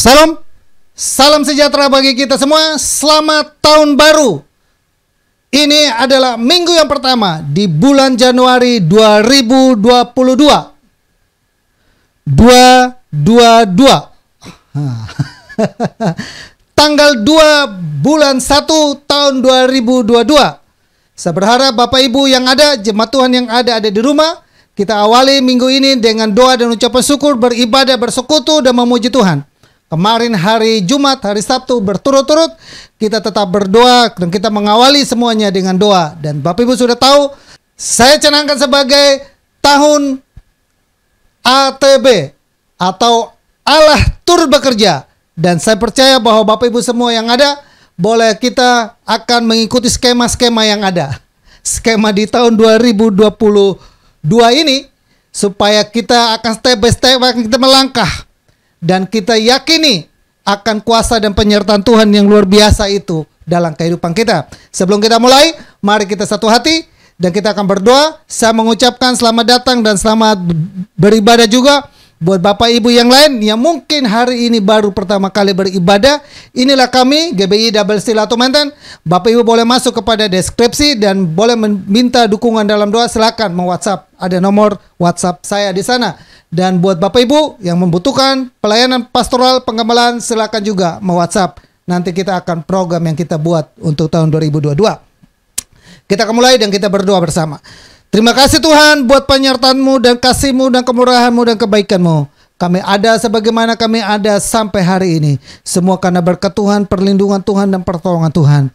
Salam, salam sejahtera bagi kita semua. Selamat tahun baru. Ini adalah minggu yang pertama di bulan Januari 2022. 222. Tanggal 2 bulan 1 tahun 2022. Saya berharap Bapak Ibu yang ada, jemaat Tuhan yang ada di rumah, kita awali minggu ini dengan doa dan ucapan syukur, beribadah, bersekutu dan memuji Tuhan. Kemarin hari Jumat, hari Sabtu berturut-turut kita tetap berdoa dan kita mengawali semuanya dengan doa. Dan Bapak Ibu sudah tahu, saya canangkan sebagai tahun ATB atau Allah turut bekerja. Dan saya percaya bahwa Bapak Ibu semua yang ada, boleh kita akan mengikuti skema-skema yang ada. Skema di tahun 2022 ini, supaya kita akan step by step kita melangkah. Dan kita yakini akan kuasa dan penyertaan Tuhan yang luar biasa itu dalam kehidupan kita. Sebelum kita mulai, mari kita satu hati dan kita akan berdoa. Saya mengucapkan selamat datang dan selamat beribadah juga buat Bapak Ibu yang lain yang mungkin hari ini baru pertama kali beribadah. Inilah kami, GBI Double Still atau Maintain. Bapak Ibu boleh masuk kepada deskripsi dan boleh meminta dukungan dalam doa. Silakan me-WhatsApp. Ada nomor WhatsApp saya di sana. Dan buat Bapak Ibu yang membutuhkan pelayanan pastoral penggembalaan, silakan juga me-WhatsApp. Nanti kita akan program yang kita buat untuk tahun 2022. Kita akan mulai dan kita berdoa bersama. Terima kasih Tuhan buat penyertaan-Mu dan kasih-Mu dan kemurahan-Mu dan kebaikan-Mu. Kami ada sebagaimana kami ada sampai hari ini. Semua karena berkat Tuhan, perlindungan Tuhan dan pertolongan Tuhan.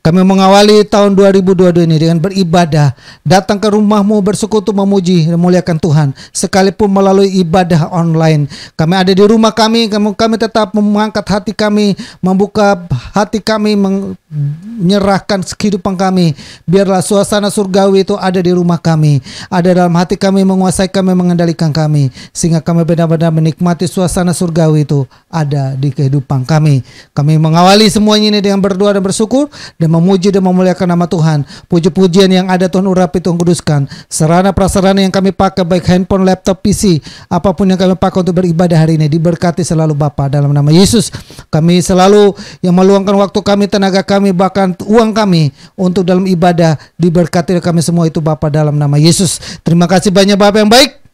Kami mengawali tahun 2022 ini dengan beribadah, datang ke rumah-Mu, bersekutu, memuji dan memuliakan Tuhan. Sekalipun melalui ibadah online. Kami ada di rumah kami tetap mengangkat hati kami, membuka hati kami, menyerahkan kehidupan kami. Biarlah suasana surgawi itu ada di rumah kami, ada dalam hati kami, menguasai kami, mengendalikan kami. Sehingga kami benar-benar menikmati suasana surgawi itu ada di kehidupan kami. Kami mengawali semuanya ini dengan berdoa dan bersyukur dan memuji dan memuliakan nama Tuhan. Puji-pujian yang ada Tuhan urapi, Tuhan kuduskan. Sarana-prasarana yang kami pakai, baik handphone, laptop, PC, apapun yang kami pakai untuk beribadah hari ini, diberkati selalu Bapa dalam nama Yesus. Kami selalu yang meluangkan waktu kami, tenaga kami, bahkan uang kami untuk dalam ibadah, diberkati kami semua itu Bapa dalam nama Yesus. Terima kasih banyak Bapa yang baik.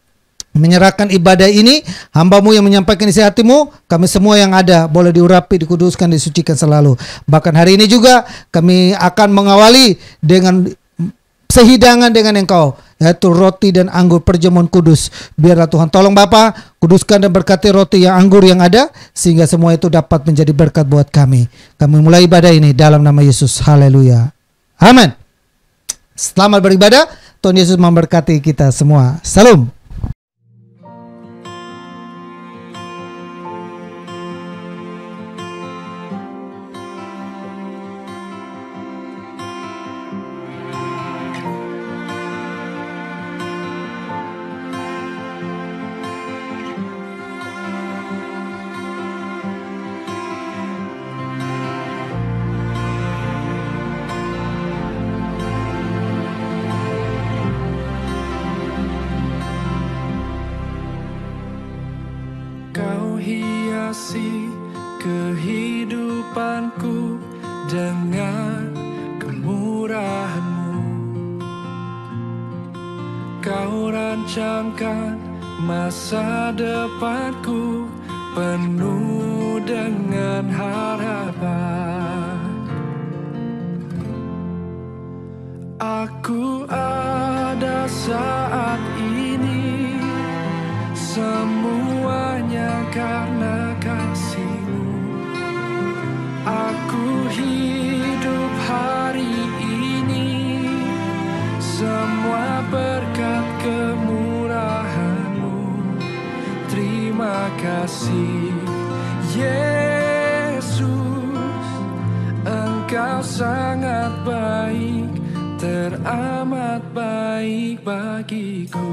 Menyerahkan ibadah ini, hamba-Mu yang menyampaikan isi hati-Mu, kami semua yang ada boleh diurapi, dikuduskan, disucikan selalu. Bahkan hari ini juga kami akan mengawali dengan sehidangan dengan Engkau, yaitu roti dan anggur perjamuan kudus. Biarlah Tuhan tolong Bapa, kuduskan dan berkati roti yang anggur yang ada, sehingga semua itu dapat menjadi berkat buat kami. Kami mulai ibadah ini dalam nama Yesus. Haleluya. Amin. Selamat beribadah. Tuhan Yesus memberkati kita semua. Salam. Kehidupanku dengan kemurahan-Mu. Kau rancangkan masa depanku penuh dengan harapan. Aku ada saat ini, semuanya karena kasih-Mu. Aku hidup hari ini, semua berkat kemurahan-Mu. Terima kasih Yesus, Engkau sangat baik, teramat baik bagiku.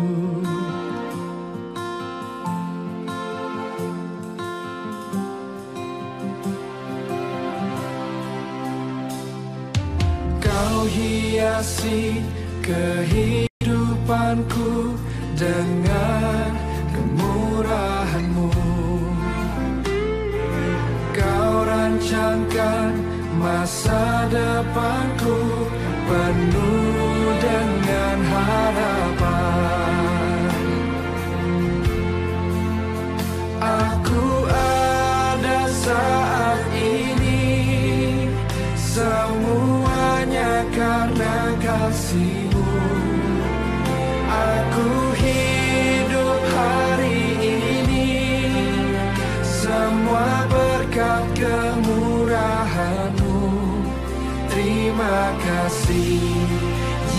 Kau hiasi kehidupanku dengan kemurahan-Mu. rancangkan masa depanku penuh dengan harapan. Aku ada saat ini, semuanya karena kasih-Mu. Aku hidup hari ini, semua berkat kemurahan-Mu. Terima kasih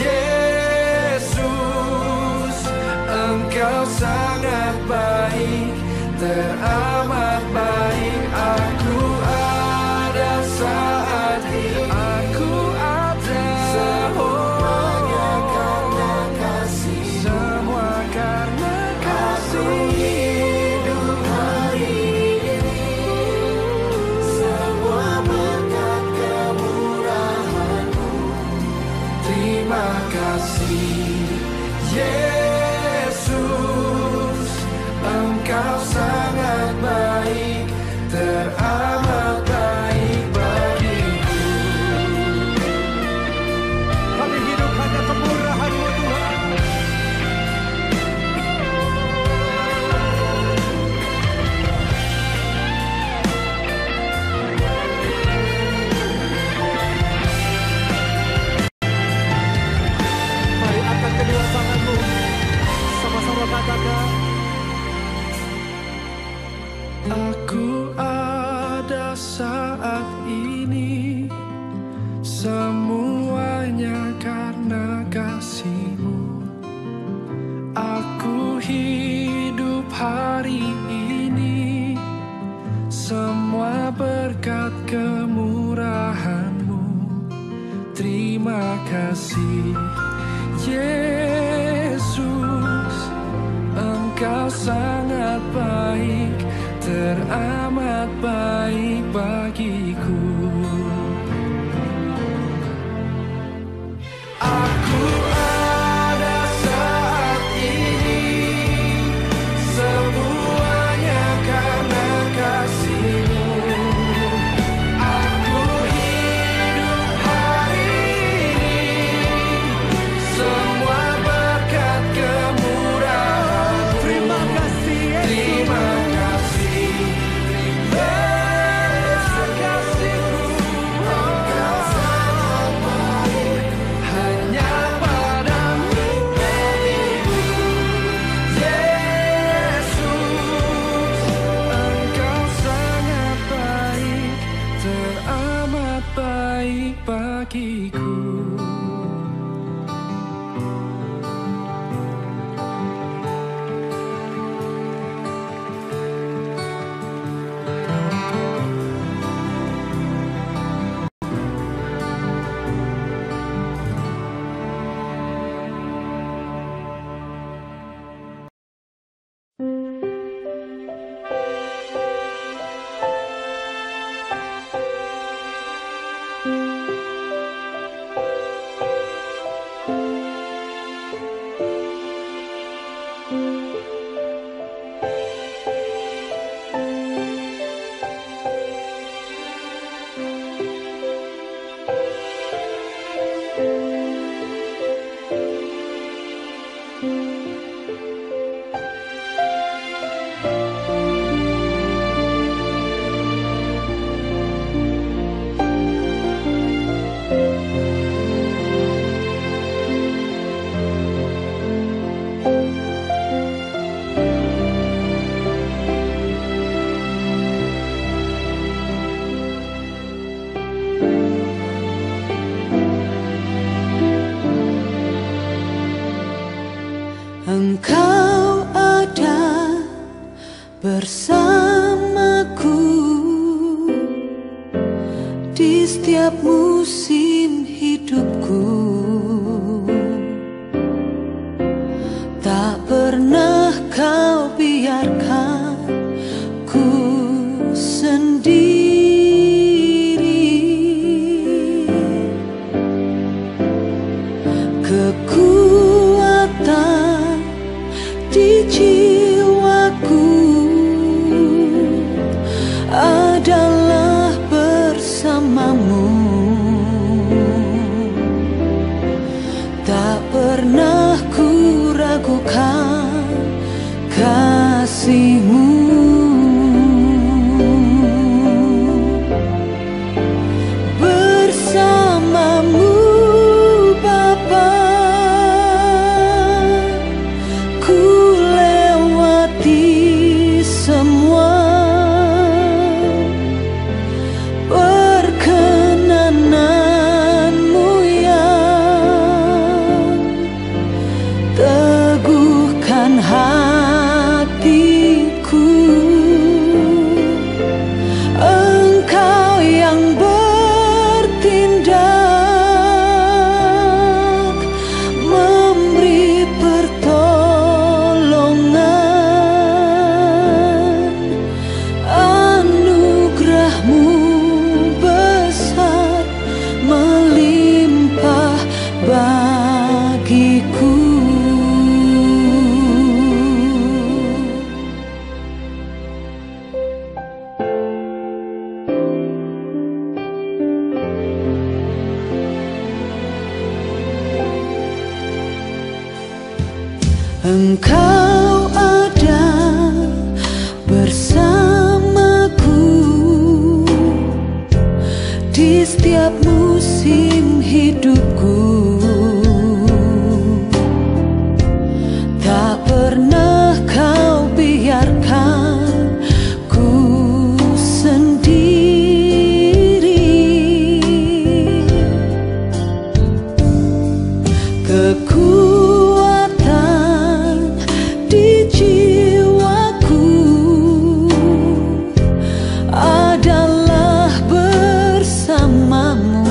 Yesus, Engkau sangat baik, teramat baik. Aku ada saat ini, aku ada, semuanya karena kasih, semua karena kasih. Hidup hari ini, semua berkat kemurahan-Mu. Terima kasih Yesus, Engkau sangat baik, teramat baik bagiku. Kami hidup hanya kemurahan-Mu Tuhan. Mari angkat kedua tangan-Mu, sama-sama katakan. Aku ada saat ini, semuanya karena kasih-Mu. Aku hidup hari ini, semua berkat kemurahan-Mu. Terima kasih Yesus, Engkau sangat baik, teramat baik bagiku. Aku ada saat ini, semuanya karena kasih-Mu. Aku hidup hari ini, semua berkat kemurahan-Mu. Terima kasih Yesus. Terima kasih kasih-Mu. Engkau sangat baik, hanya padamu beribu. Yesus, Engkau sangat baik, teramat baik bagiku. Engkau ada bersamaku di setiap musim hidupku. Tak pernah Kau biarkan ku sendiri. Kekuatan di jiwaku adalah pernah ku ragukan kasih-Mu. Bersama-Mu Bapa, ku lewati semua perkenanan-Mu yang teguhkan hatiku. Engkau yang bertindak, memberi pertolongan. Anugerah-Mu besar melimpah bagiku. Engkau ada bersamaku di setiap musim hidupku. Tak pernah Kau biarkan ku sendiri. Kekuatan di jiwaku adalah bersama-Mu.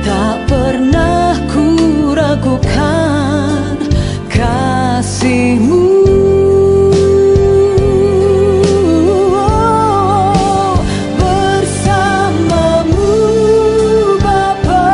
Tak pernah ku ragukan kasih-Mu. Bersama-Mu Bapa,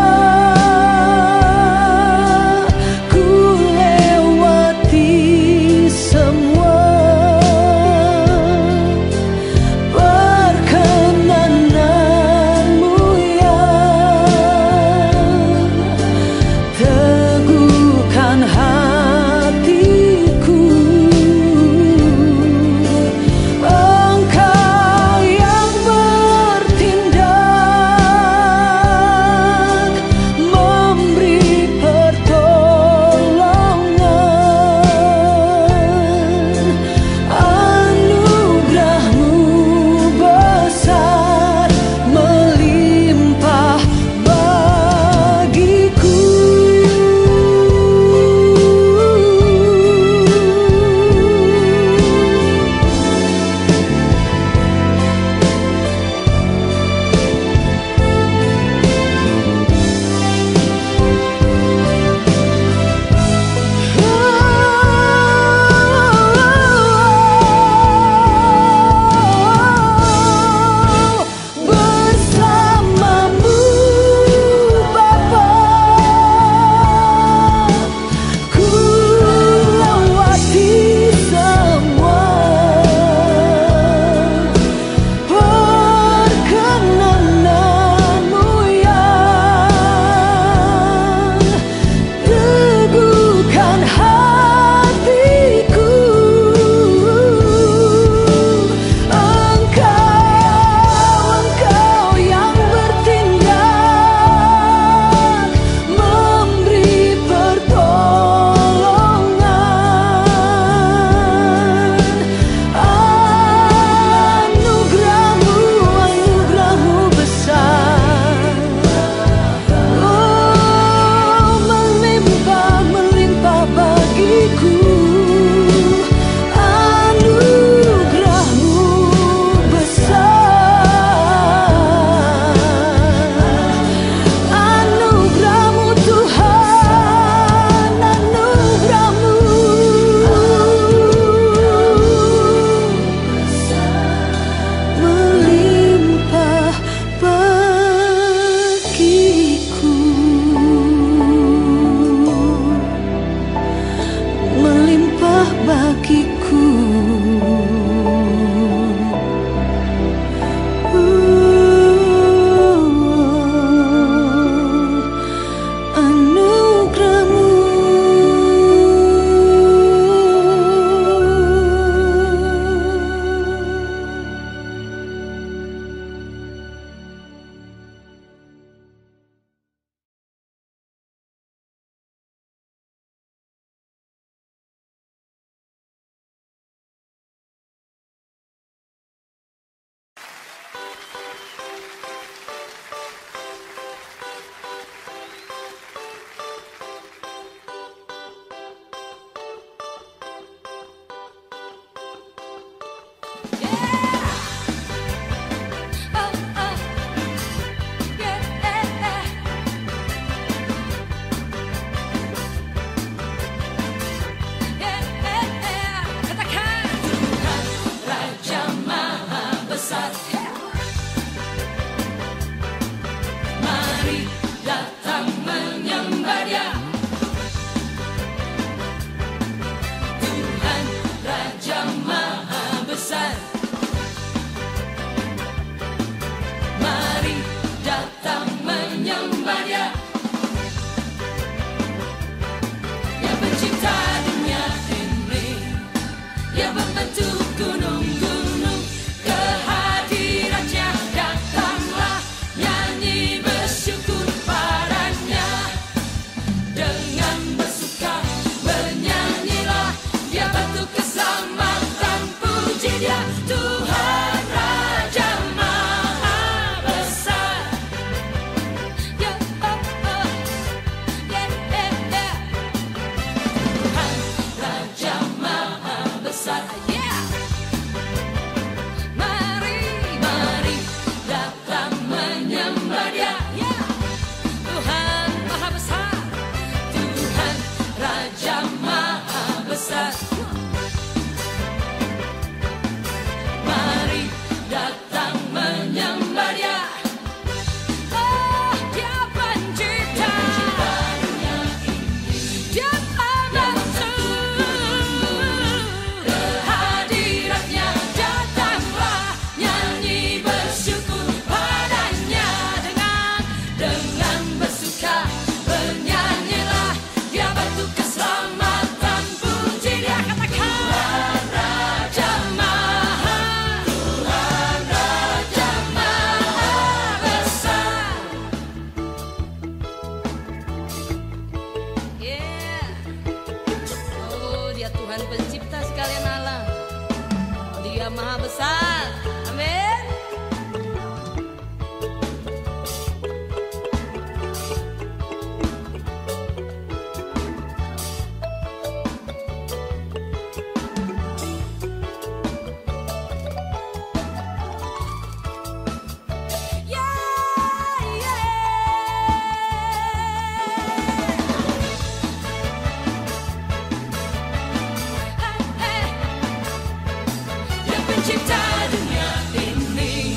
Tuhan pencipta sekalian Allah. Dia maha besar. Amin. Pencipta dunia ini,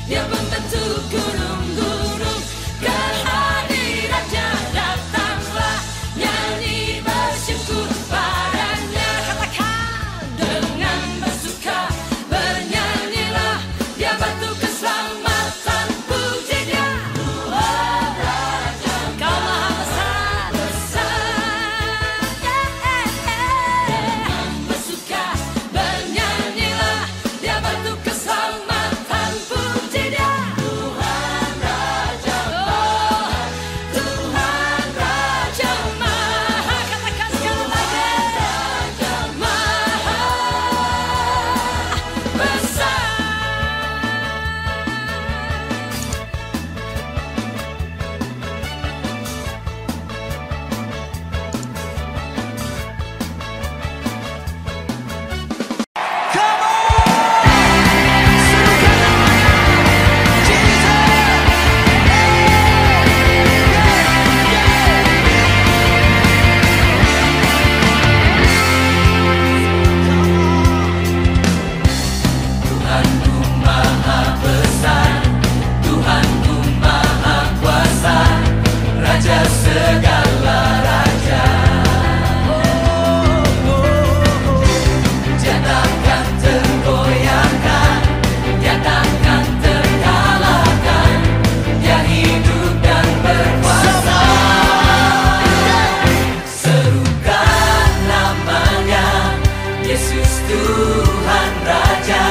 Dia membentuk gunung-gunung, kehadirannya datanglah, nyanyi bersyukur padanya. Katakan dengan bersuka, bernyanyilah, Dia batu keselamatan, puji Dia. Tuhan Raja, Kau maha besar, besar. Dengan bersuka, bernyanyilah, Dia batu keselamatan, puji Dia. Tuhan Raja Maha, Tuhan Raja Maha. Katakan sekali lagi, Raja Maha besar. Tuhanku maha besar, Tuhanku maha kuasa, Raja segala raja. Dia takkan tergoyahkan, Dia takkan terkalahkan, Dia hidup dan berkuasa. Serukan namanya, Yesus Tuhan Raja,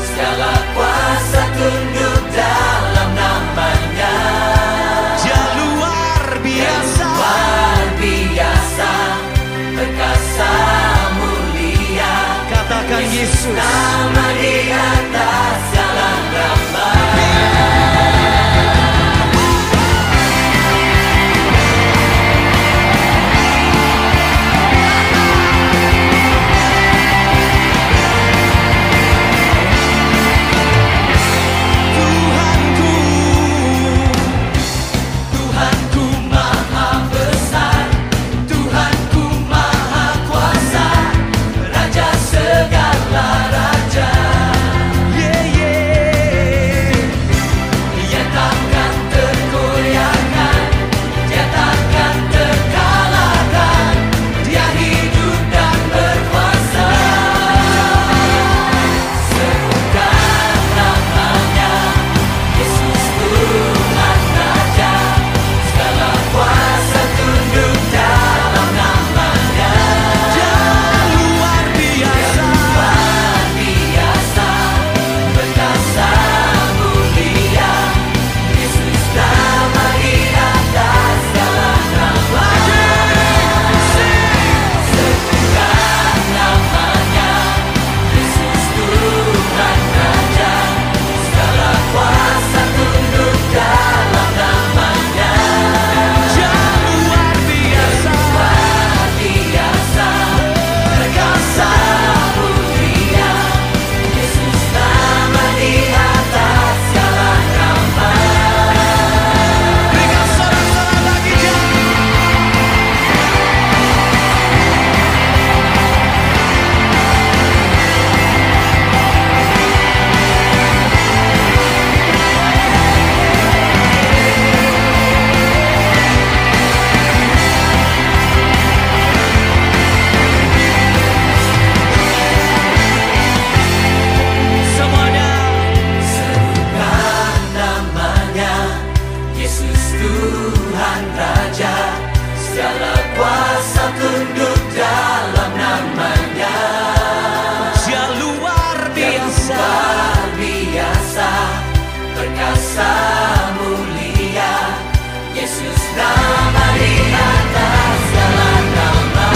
segala kuasa tunduk dalam namanya. Dia luar biasa. Luar biasa, perkasa mulia, Katakan Yesus. nama di atas segala nama. Tuhanku, Tuhanku maha besar, Tuhanku maha kuasa, Raja segala raja. yeah, yeah. Dia takkan tergoyahkan, Dia takkan terkalahkan, Dia hidup dan berkuasa. Serukan namanya, Yesus Tuhan Raja, segala kuasa tunduk dalam namanya. Dia luar biasa. Luar biasa, perkasa mulia, Yesus nama di atas segala nama. Serukan namanya, Yesus Tuhan Raja, segala kuasa tunduk dalam namanya. Dia luar biasa. Luar biasa, perkasa mulia, Yesus nama di atas segala nama. Berikan sorak-sorak bagi Dia. Semuanya. Serukan namanya, Yesus Tuhan Raja, segala kuasa tunduk dalam namanya. Dia luar biasa. Luar biasa, perkasa mulia, Yesus nama di atas segala nama.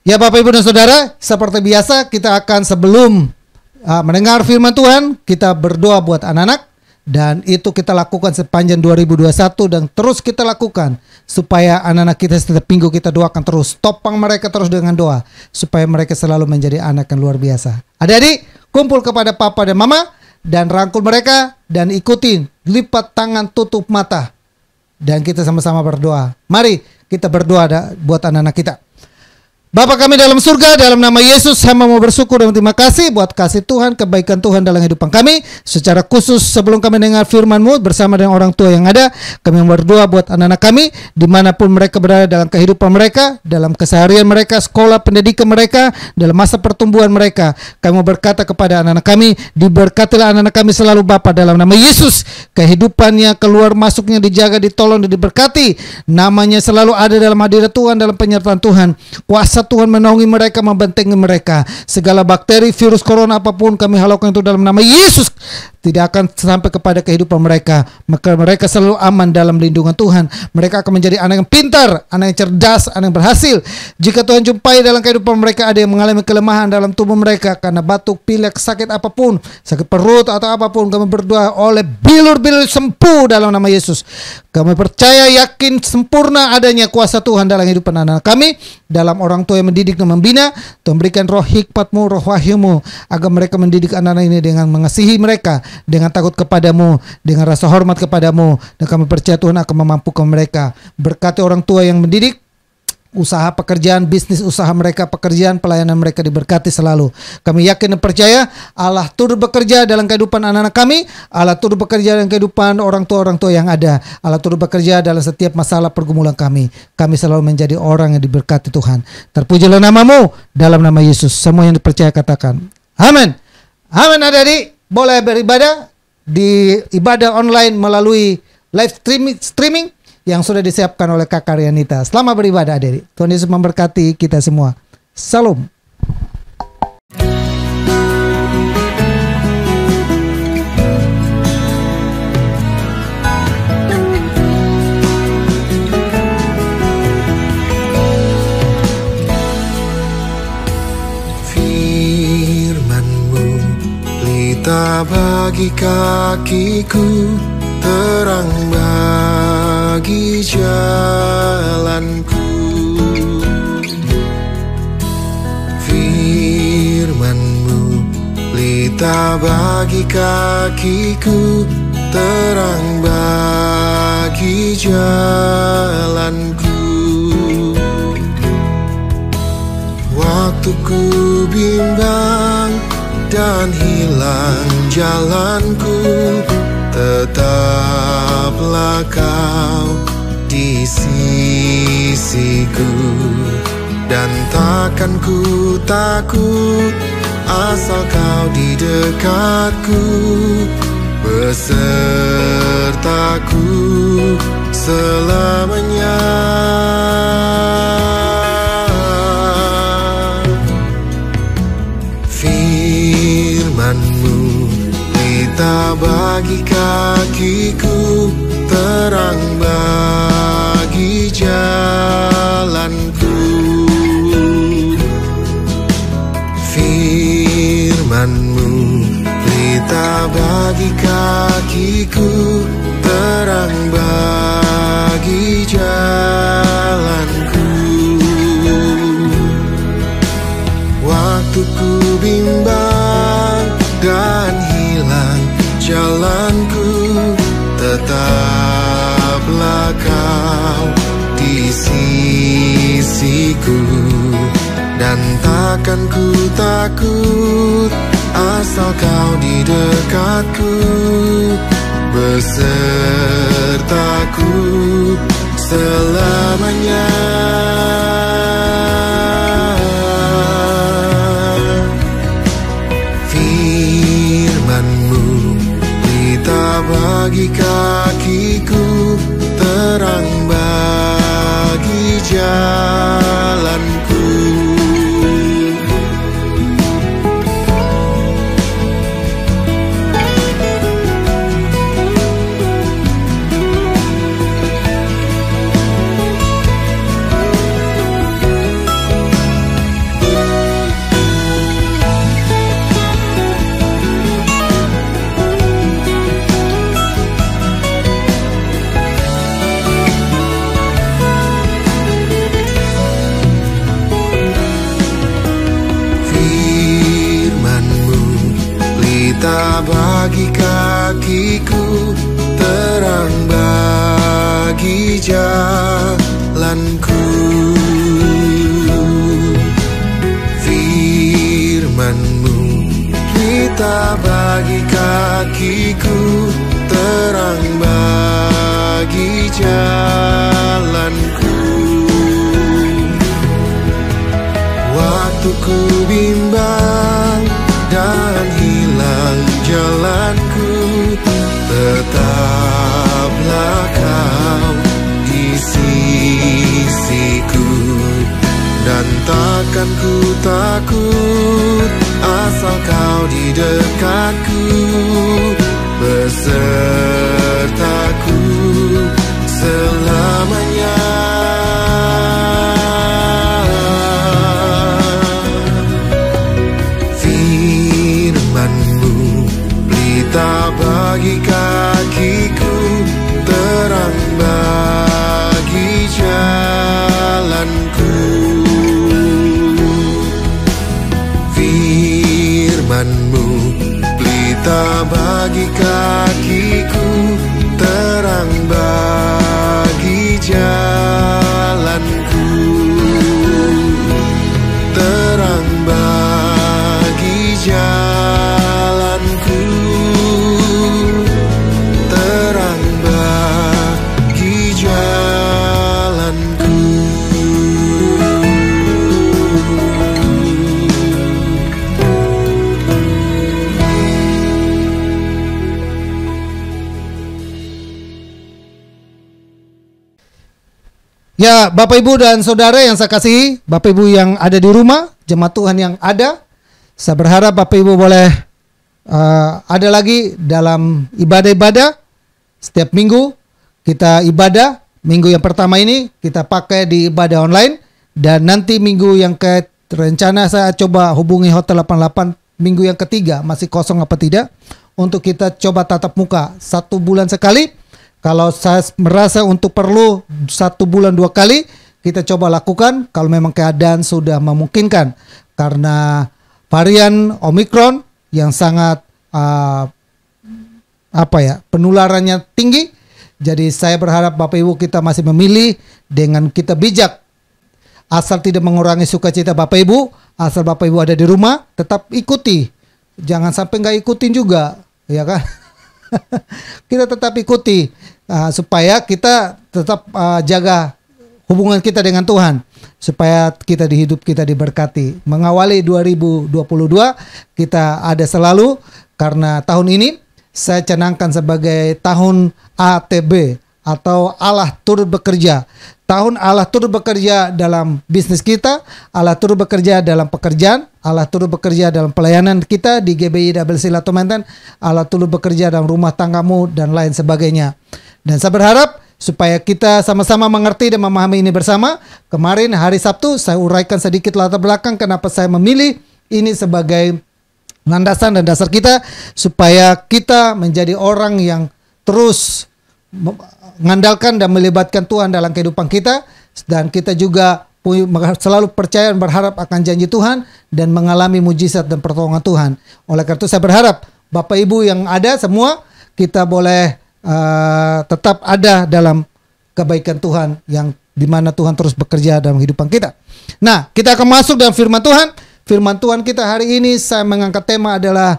Ya Bapak Ibu dan Saudara, seperti biasa kita akan sebelum mendengar firman Tuhan, kita berdoa buat anak-anak. Dan itu kita lakukan sepanjang 2021 dan terus kita lakukan supaya anak-anak kita setiap minggu kita doakan terus. Topang mereka terus dengan doa supaya mereka selalu menjadi anak yang luar biasa. Adik-adik, kumpul kepada papa dan mama dan rangkul mereka dan ikutin, lipat tangan, tutup mata. Dan kita sama-sama berdoa. Mari kita berdoa buat anak-anak kita. Bapa kami dalam surga, dalam nama Yesus, hamba mau bersyukur dan terima kasih buat kasih Tuhan, kebaikan Tuhan dalam kehidupan kami. Secara khusus sebelum kami dengar firman-Mu bersama dengan orang tua yang ada, kami berdoa buat anak-anak kami, dimanapun mereka berada dalam kehidupan mereka, dalam keseharian mereka, sekolah, pendidikan mereka, dalam masa pertumbuhan mereka. Kami mau berkata kepada anak-anak kami, diberkatilah anak-anak kami selalu Bapa dalam nama Yesus. Kehidupannya, keluar masuknya dijaga, ditolong dan diberkati. Namanya selalu ada dalam hadirat Tuhan, dalam penyertaan Tuhan. Kuasa Tuhan menaungi mereka, membentengi mereka. Segala bakteri, virus, corona apapun kami halaukan itu dalam nama Yesus. Tidak akan sampai kepada kehidupan mereka. Maka mereka selalu aman dalam lindungan Tuhan. Mereka akan menjadi anak yang pintar, anak yang cerdas, anak yang berhasil. Jika Tuhan jumpai dalam kehidupan mereka ada yang mengalami kelemahan dalam tubuh mereka karena batuk, pilek, sakit apapun, sakit perut atau apapun, kami berdoa oleh bilur-bilur sembuh dalam nama Yesus. Kami percaya, yakin, sempurna adanya kuasa Tuhan dalam kehidupan anak kami, dalam orang tua yang mendidik dan membina. Tuhan berikan roh hikmat-Mu, roh wahyu-Mu, agar mereka mendidik anak-anak ini dengan mengasihi mereka, dengan takut kepadamu, dengan rasa hormat kepadamu. Dan kami percaya Tuhan akan memampukan mereka. Berkati orang tua yang mendidik, usaha pekerjaan, bisnis usaha mereka, pekerjaan, pelayanan mereka diberkati selalu. Kami yakin dan percaya Allah turut bekerja dalam kehidupan anak-anak kami. Allah turut bekerja dalam kehidupan orang tua yang ada. Allah turut bekerja dalam setiap masalah pergumulan kami. Kami selalu menjadi orang yang diberkati Tuhan. Terpujilah nama-Mu dalam nama Yesus. Semua yang dipercaya katakan amin. Amin. Adik-adik boleh beribadah di ibadah online melalui live streaming yang sudah disiapkan oleh Kak Karyanita. Selamat beribadah adik. Tuhan Yesus memberkati kita semua. Salam. Firman-Mu pelita bagi kakiku, terang bagi jalanku. Firman-Mu pelita bagi kakiku, terang bagi jalanku. Waktu ku bimbang dan hilang jalanku, tetaplah Kau di sisiku. Dan takkan ku takut asal Kau di dekatku, besertaku selamanya. Firman-Mu pelita bagi kakiku, terang bagi jalanku. Firman-Mu pelita bagi kakiku, terang bagi jalanku. Waktu ku bimbang dan hilang jalanku, tetaplah Kau di sisiku. Dan takkan ku takut asal Kau di dekatku, besertaku selamanya. Firman-Mu pelita bagi kakiku, terang bagi jalanku. bagi kakiku, terang bagi jalanku. Firman-Mu pelita bagi kakiku, terang bagi jalanku. Waktu ku bimbang dan hilang jalanku, tetaplah Kau di sisiku. Dan takkan ku takut asal Kau di dekatku, besertaku selamanya. Firman-Mu pelita bagi kakiku, terang bagi jalanku. Firman-Mu pelita bagi kakiku, terang bagi jalanku. Terang bagi jalanku, terang bagi jalanku. Ya, Bapak Ibu dan Saudara yang saya kasihi, Bapak Ibu yang ada di rumah, jemaat Tuhan yang ada, saya berharap Bapak Ibu boleh ada lagi dalam ibadah-ibadah. Setiap minggu kita ibadah. Minggu yang pertama ini kita pakai di ibadah online, dan nanti minggu yang rencana saya coba hubungi Hotel 88 minggu yang ketiga, masih kosong apa tidak, untuk kita coba tatap muka 1 bulan sekali. Kalau saya merasa untuk perlu 1 bulan 2 kali, kita coba lakukan kalau memang keadaan sudah memungkinkan. Karena varian Omicron yang sangat penularannya tinggi. Jadi saya berharap Bapak Ibu kita masih memilih dengan kita bijak. Asal tidak mengurangi sukacita Bapak Ibu, asal Bapak Ibu ada di rumah, tetap ikuti. Jangan sampai nggak ikutin juga, ya kan? Kita tetap ikuti supaya kita tetap jaga hubungan kita dengan Tuhan, supaya kita di hidup kita diberkati. Mengawali 2022 kita ada selalu, karena tahun ini saya canangkan sebagai tahun ATB atau Allah turut bekerja. Tahun Allah turut bekerja dalam bisnis kita, Allah turut bekerja dalam pekerjaan, Allah turut bekerja dalam pelayanan kita di GBI Double Sila Tomanten, Allah turut bekerja dalam rumah tanggamu dan lain sebagainya. Dan saya berharap supaya kita sama-sama mengerti dan memahami ini bersama. Kemarin hari Sabtu saya uraikan sedikit latar belakang kenapa saya memilih ini sebagai landasan dan dasar kita, supaya kita menjadi orang yang terus mengandalkan dan melibatkan Tuhan dalam kehidupan kita, dan kita juga selalu percaya dan berharap akan janji Tuhan dan mengalami mujizat dan pertolongan Tuhan. Oleh karena itu saya berharap Bapak Ibu yang ada semua, kita boleh tetap ada dalam kebaikan Tuhan, yang dimana Tuhan terus bekerja dalam kehidupan kita. Nah, kita akan masuk dalam firman Tuhan. Firman Tuhan kita hari ini saya mengangkat tema adalah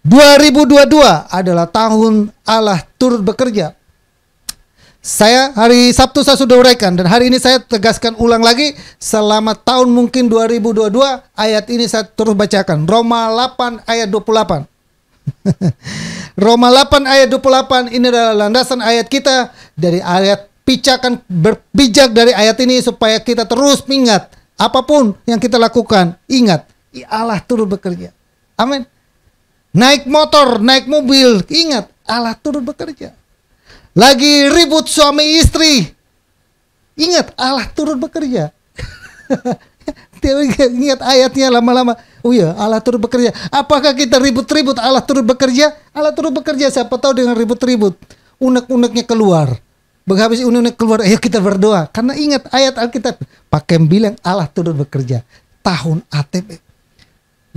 2022 adalah tahun Allah turut bekerja. Saya hari Sabtu saya sudah uraikan, dan hari ini saya tegaskan ulang lagi selama tahun mungkin 2022, ayat ini saya terus bacakan. Roma 8 ayat 28. Roma 8 ayat 28 ini adalah landasan ayat kita. Dari ayat pijakan berbijak dari ayat ini supaya kita terus mengingat apapun yang kita lakukan, ingat Allah turut bekerja. Amin. Naik motor, naik mobil, ingat Allah turut bekerja. Lagi ribut suami istri, ingat Allah turut bekerja. Ingat ayatnya lama-lama. Oh iya, Allah turut bekerja. Apakah kita ribut-ribut Allah turut bekerja? Allah turut bekerja, siapa tahu dengan ribut-ribut unek-uneknya keluar. Habis unek-unek keluar, ayo kita berdoa. Karena ingat ayat Alkitab, pakai bilang Allah turut bekerja. Tahun ATB.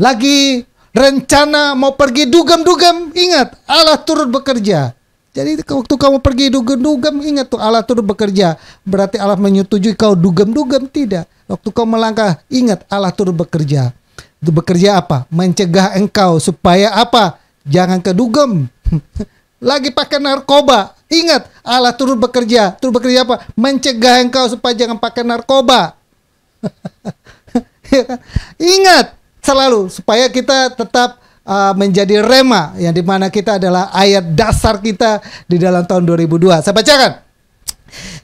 Lagi rencana mau pergi dugem-dugem, ingat Allah turut bekerja. Jadi waktu kamu pergi dugem-dugem, ingat tuh Allah turut bekerja. Berarti Allah menyetujui kau dugem-dugem? Tidak. Waktu kau melangkah, ingat Allah turut bekerja. Itu bekerja apa? Mencegah engkau supaya apa? Jangan ke dugem. Lagi pakai narkoba, ingat Allah turut bekerja. Turut bekerja apa? Mencegah engkau supaya jangan pakai narkoba. Ingat selalu supaya kita tetap menjadi rema, yang dimana kita adalah ayat dasar kita di dalam tahun 2002. Saya bacakan.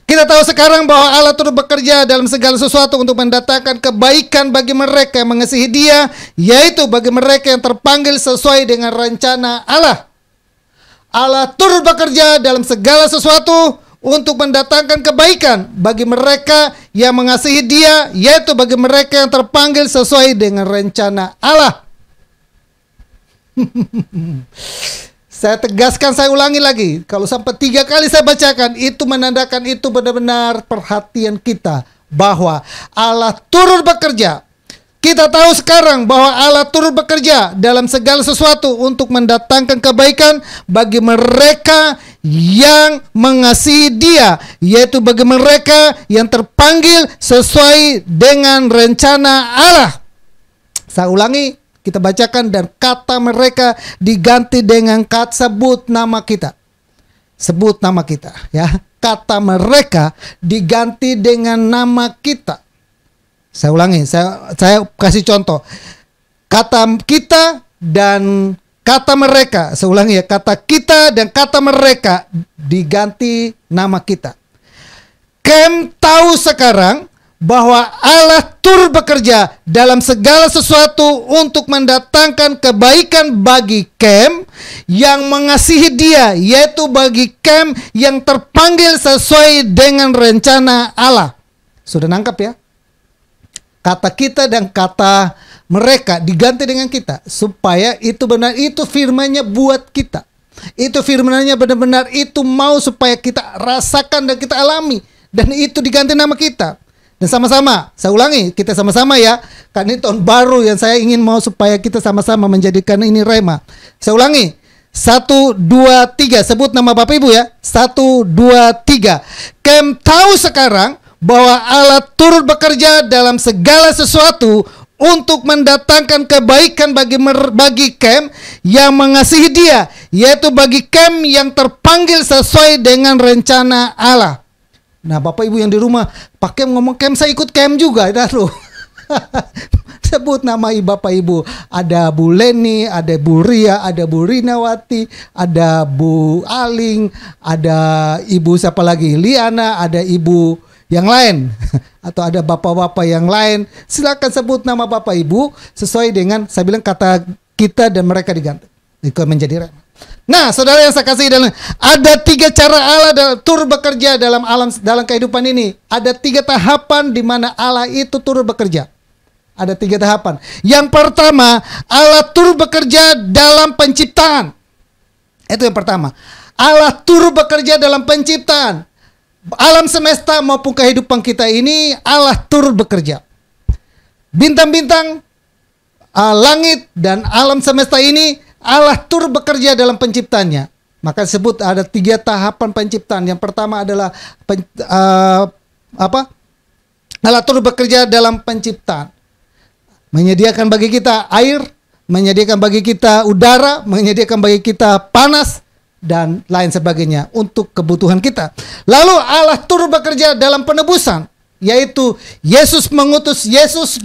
Kita tahu sekarang bahwa Allah turut bekerja dalam segala sesuatu untuk mendatangkan kebaikan bagi mereka yang mengasihi Dia, yaitu bagi mereka yang terpanggil sesuai dengan rencana Allah. Allah turut bekerja dalam segala sesuatu untuk mendatangkan kebaikan bagi mereka yang mengasihi Dia, yaitu bagi mereka yang terpanggil sesuai dengan rencana Allah. Saya tegaskan, saya ulangi lagi. Kalau sampai 3 kali saya bacakan, itu menandakan itu benar-benar perhatian kita bahwa Allah turut bekerja. Kita tahu sekarang bahwa Allah turut bekerja dalam segala sesuatu untuk mendatangkan kebaikan bagi mereka yang mengasihi Dia, yaitu bagi mereka yang terpanggil sesuai dengan rencana Allah. Saya ulangi, kita bacakan, dan kata mereka diganti dengan kata sebut nama kita. Sebut nama kita, ya. Kata mereka diganti dengan nama kita. Saya ulangi, saya kasih contoh. Kata kita dan kata mereka. Saya ulangi ya, kata kita dan kata mereka diganti nama kita. Kem tahu sekarang bahwa Allah turut bekerja dalam segala sesuatu untuk mendatangkan kebaikan bagi Kem yang mengasihi Dia, yaitu bagi Kem yang terpanggil sesuai dengan rencana Allah. Sudah nangkap ya? Kata kita dan kata mereka diganti dengan kita, supaya itu benar, itu firman-Nya buat kita. Itu firman-Nya benar-benar itu mau supaya kita rasakan dan kita alami, dan itu diganti nama kita. Dan sama-sama, saya ulangi, kita sama-sama ya. Karena ini tahun baru yang saya ingin mau supaya kita sama-sama menjadikan ini rema. Saya ulangi. 1, 2, 3. Sebut nama Bapak Ibu ya. 1, 2, 3. Kem tahu sekarang bahwa Allah turut bekerja dalam segala sesuatu untuk mendatangkan kebaikan bagi Kem yang mengasihi Dia, yaitu bagi Kem yang terpanggil sesuai dengan rencana Allah. Nah, Bapak Ibu yang di rumah, Pak Kem ngomong Kem, saya ikut Kem juga. Sebut nama Bapak Ibu. Ada Bu Leni, ada Bu Ria, ada Bu Rinawati, ada Bu Aling, ada Ibu siapa lagi? Liana, ada Ibu yang lain. Atau ada bapak-bapak yang lain. Silakan sebut nama Bapak Ibu sesuai dengan, saya bilang, kata kita dan mereka diganti. Itu menjadi rema. Nah, saudara yang saya kasih, ada 3 cara Allah turut bekerja dalam kehidupan ini. Ada 3 tahapan di mana Allah itu turut bekerja. Ada 3 tahapan. Yang pertama, Allah turut bekerja dalam penciptaan. Itu yang pertama. Allah turut bekerja dalam penciptaan. Alam semesta maupun kehidupan kita ini, Allah turut bekerja. Bintang-bintang, langit dan alam semesta ini, Allah turut bekerja dalam penciptanya. Maka disebut ada 3 tahapan penciptaan. Yang pertama adalah Allah turut bekerja dalam penciptaan. Menyediakan bagi kita air, menyediakan bagi kita udara, menyediakan bagi kita panas, dan lain sebagainya untuk kebutuhan kita. Lalu Allah turut bekerja dalam penebusan, yaitu Yesus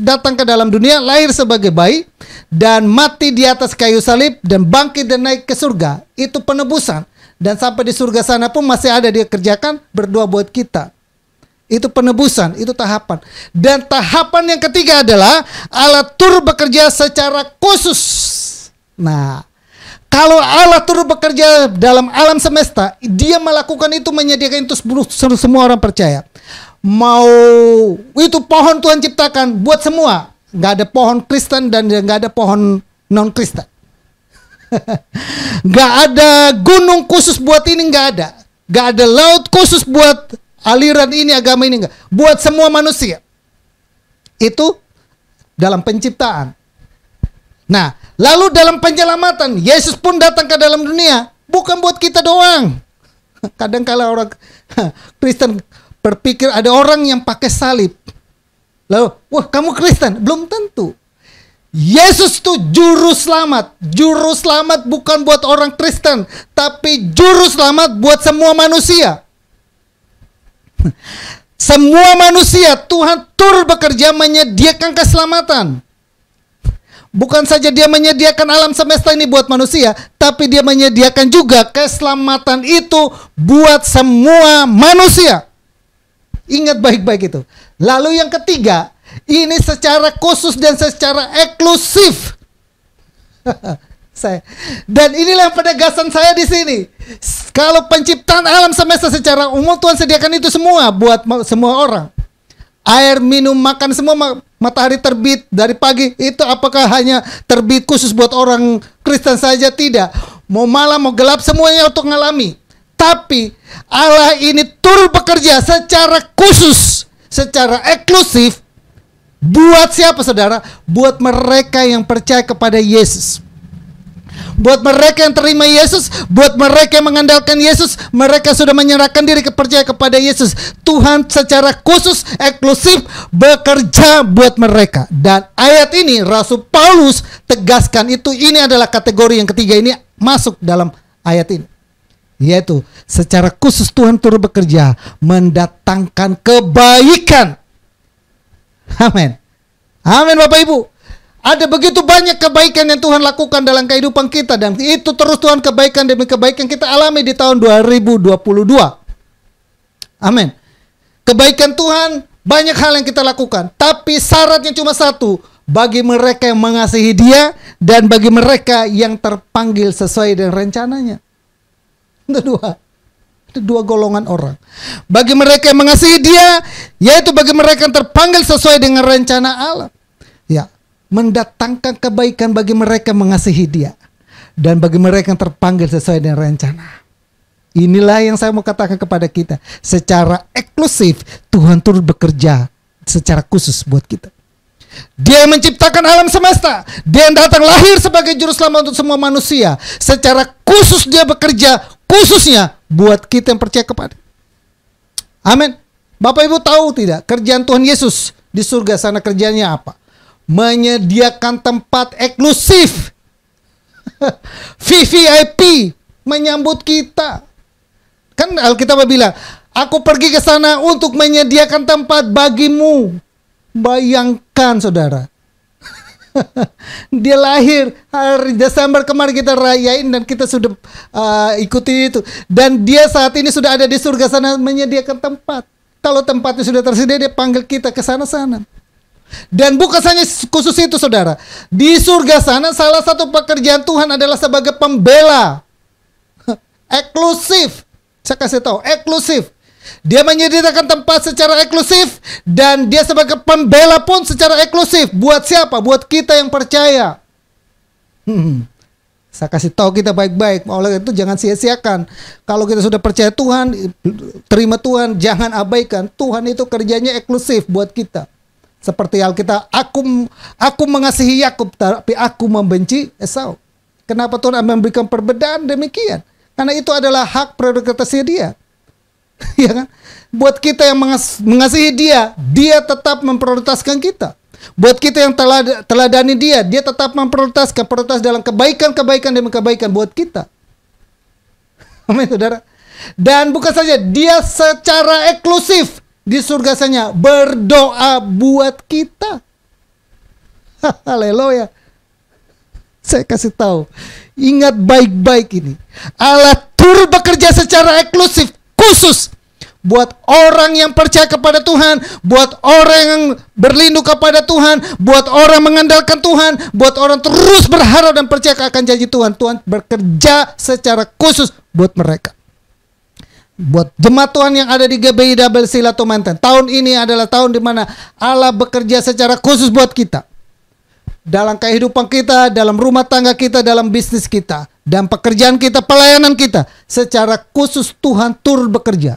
datang ke dalam dunia, lahir sebagai bayi dan mati di atas kayu salib dan bangkit dan naik ke surga. Itu penebusan. Dan sampai di surga sana pun masih ada dia kerjakan, berdoa buat kita. Itu penebusan, itu tahapan. Dan tahapan yang ketiga adalah Allah turut bekerja secara khusus. Nah, kalau Allah turut bekerja dalam alam semesta, Dia melakukan itu, menyediakan itu semua orang percaya. Mau itu pohon Tuhan ciptakan buat semua. Nggak ada pohon Kristen dan nggak ada pohon non-Kristen. Nggak ada gunung khusus buat ini, nggak ada. Nggak ada laut khusus buat aliran ini, agama ini, nggak. Buat semua manusia. Itu dalam penciptaan. Nah, lalu dalam penyelamatan, Yesus pun datang ke dalam dunia, bukan buat kita doang. Kadang kala orang Kristen berpikir ada orang yang pakai salib. Lalu, wah kamu Kristen? Belum tentu. Yesus tuh juru selamat. Juru selamat bukan buat orang Kristen, tapi juru selamat buat semua manusia. Semua manusia Tuhan turut bekerja menyediakan keselamatan. Bukan saja dia menyediakan alam semesta ini buat manusia, tapi dia menyediakan juga keselamatan itu buat semua manusia. Ingat baik-baik itu. Lalu yang ketiga, ini secara khusus dan secara eksklusif. Dan inilah penegasan saya di sini. Kalau penciptaan alam semesta secara umum Tuhan sediakan itu semua buat semua orang. Air, minum, makan semua, matahari terbit dari pagi, itu apakah hanya terbit khusus buat orang Kristen saja? Tidak. Mau malam, mau gelap, semuanya untuk mengalami. Tapi Allah ini turut bekerja secara khusus, secara eksklusif. Buat siapa saudara? Buat mereka yang percaya kepada Yesus. Buat mereka yang terima Yesus, buat mereka yang mengandalkan Yesus, mereka sudah menyerahkan diri percaya kepada Yesus. Tuhan secara khusus, eksklusif bekerja buat mereka. Dan ayat ini Rasul Paulus tegaskan itu, ini adalah kategori yang ketiga, ini masuk dalam ayat ini. Yaitu secara khusus Tuhan turut bekerja mendatangkan kebaikan. Amin. Amin Bapak Ibu. Ada begitu banyak kebaikan yang Tuhan lakukan dalam kehidupan kita, dan itu terus Tuhan kebaikan demi kebaikan kita alami di tahun 2022. Amin. Kebaikan Tuhan banyak hal yang kita lakukan, tapi syaratnya cuma satu, bagi mereka yang mengasihi Dia dan bagi mereka yang terpanggil sesuai dengan rencananya. Ada dua golongan orang. Bagi mereka yang mengasihi Dia, yaitu bagi mereka yang terpanggil sesuai dengan rencana Allah. Ya, mendatangkan kebaikan bagi mereka mengasihi Dia dan bagi mereka yang terpanggil sesuai dengan rencana. Inilah yang saya mau katakan kepada kita. Secara eksklusif Tuhan turut bekerja secara khusus buat kita. Dia yang menciptakan alam semesta, Dia yang datang lahir sebagai juru selamat untuk semua manusia. Secara khusus Dia bekerja khususnya buat kita yang percaya kepada. Amin. Bapak Ibu tahu tidak kerjaan Tuhan Yesus di surga sana kerjanya apa? Menyediakan tempat eksklusif VVIP menyambut kita. Kan Alkitab bilang, aku pergi ke sana untuk menyediakan tempat bagimu. Bayangkan saudara, Dia lahir hari Desember kemarin kita rayain dan kita sudah ikuti itu. Dan Dia saat ini sudah ada di surga sana menyediakan tempat. Kalau tempatnya sudah tersedia, Dia panggil kita ke sana-sana. Dan bukan hanya khusus itu saudara. Di surga sana salah satu pekerjaan Tuhan adalah sebagai pembela. Eksklusif. Saya kasih tahu, eksklusif. Dia menyediakan tempat secara eksklusif dan Dia sebagai pembela pun secara eksklusif. Buat siapa? Buat kita yang percaya. Saya kasih tahu kita baik-baik. Oleh itu jangan sia-siakan. Kalau kita sudah percaya Tuhan, terima Tuhan, jangan abaikan. Tuhan itu kerjanya eksklusif buat kita. Seperti Alkitab, aku mengasihi Yakub, tapi aku membenci Esau. Kenapa Tuhan memberikan perbedaan demikian? Karena itu adalah hak prerogatif Dia. Ya kan? Buat kita yang mengasihi Dia, Dia tetap memprioritaskan kita. Buat kita yang teladani Dia, Dia tetap memprioritaskan dalam kebaikan-kebaikan demi kebaikan buat kita. Amin, saudara. Dan bukan saja, Dia secara eksklusif di surga sana berdoa buat kita. Haleluya. Saya kasih tahu, ingat baik-baik ini. Allah turut bekerja secara eksklusif, khusus buat orang yang percaya kepada Tuhan, buat orang yang berlindung kepada Tuhan, buat orang mengandalkan Tuhan, buat orang terus berharap dan percaya akan janji Tuhan. Tuhan bekerja secara khusus buat mereka. Buat jemaat Tuhan yang ada di GBI Double Sila Tumanten, tahun ini adalah tahun di mana Allah bekerja secara khusus buat kita. Dalam kehidupan kita, dalam rumah tangga kita, dalam bisnis kita, dan pekerjaan kita, pelayanan kita, secara khusus Tuhan turut bekerja.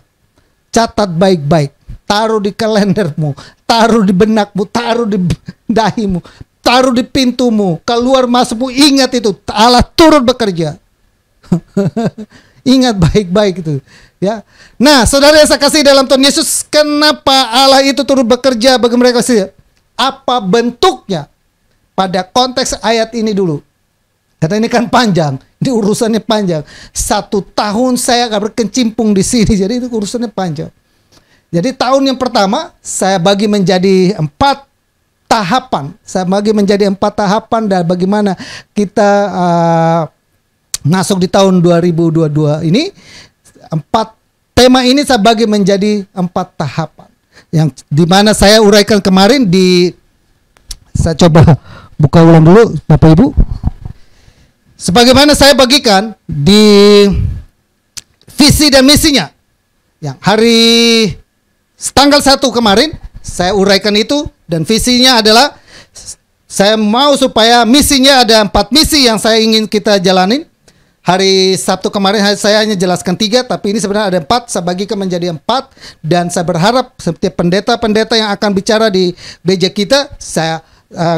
Catat baik-baik, taruh di kalendermu, taruh di benakmu, taruh di dahimu. taruh di pintumu, keluar masukmu, ingat itu Allah turut bekerja. Ingat baik-baik itu, ya. Nah, saudara yang saya kasih dalam Tuhan Yesus, kenapa Allah itu turut bekerja bagi mereka sih? Apa bentuknya? Pada konteks ayat ini dulu. Karena ini kan panjang, ini urusannya panjang. 1 tahun saya akan berkecimpung di sini, jadi itu urusannya panjang. Jadi tahun yang pertama saya bagi menjadi 4 tahapan. Saya bagi menjadi 4 tahapan dan bagaimana kita masuk di tahun 2022 ini. 4 tema ini saya bagi menjadi 4 tahapan. Yang dimana saya uraikan kemarin saya coba buka ulang dulu Bapak Ibu. Sebagaimana saya bagikan di visi dan misinya. Yang hari tanggal 1 kemarin saya uraikan itu, dan visinya adalah saya mau supaya misinya ada 4 misi yang saya ingin kita jalanin. Hari Sabtu kemarin saya hanya jelaskan 3, tapi ini sebenarnya ada 4, saya bagikan menjadi 4, dan saya berharap setiap pendeta-pendeta yang akan bicara di gereja kita, saya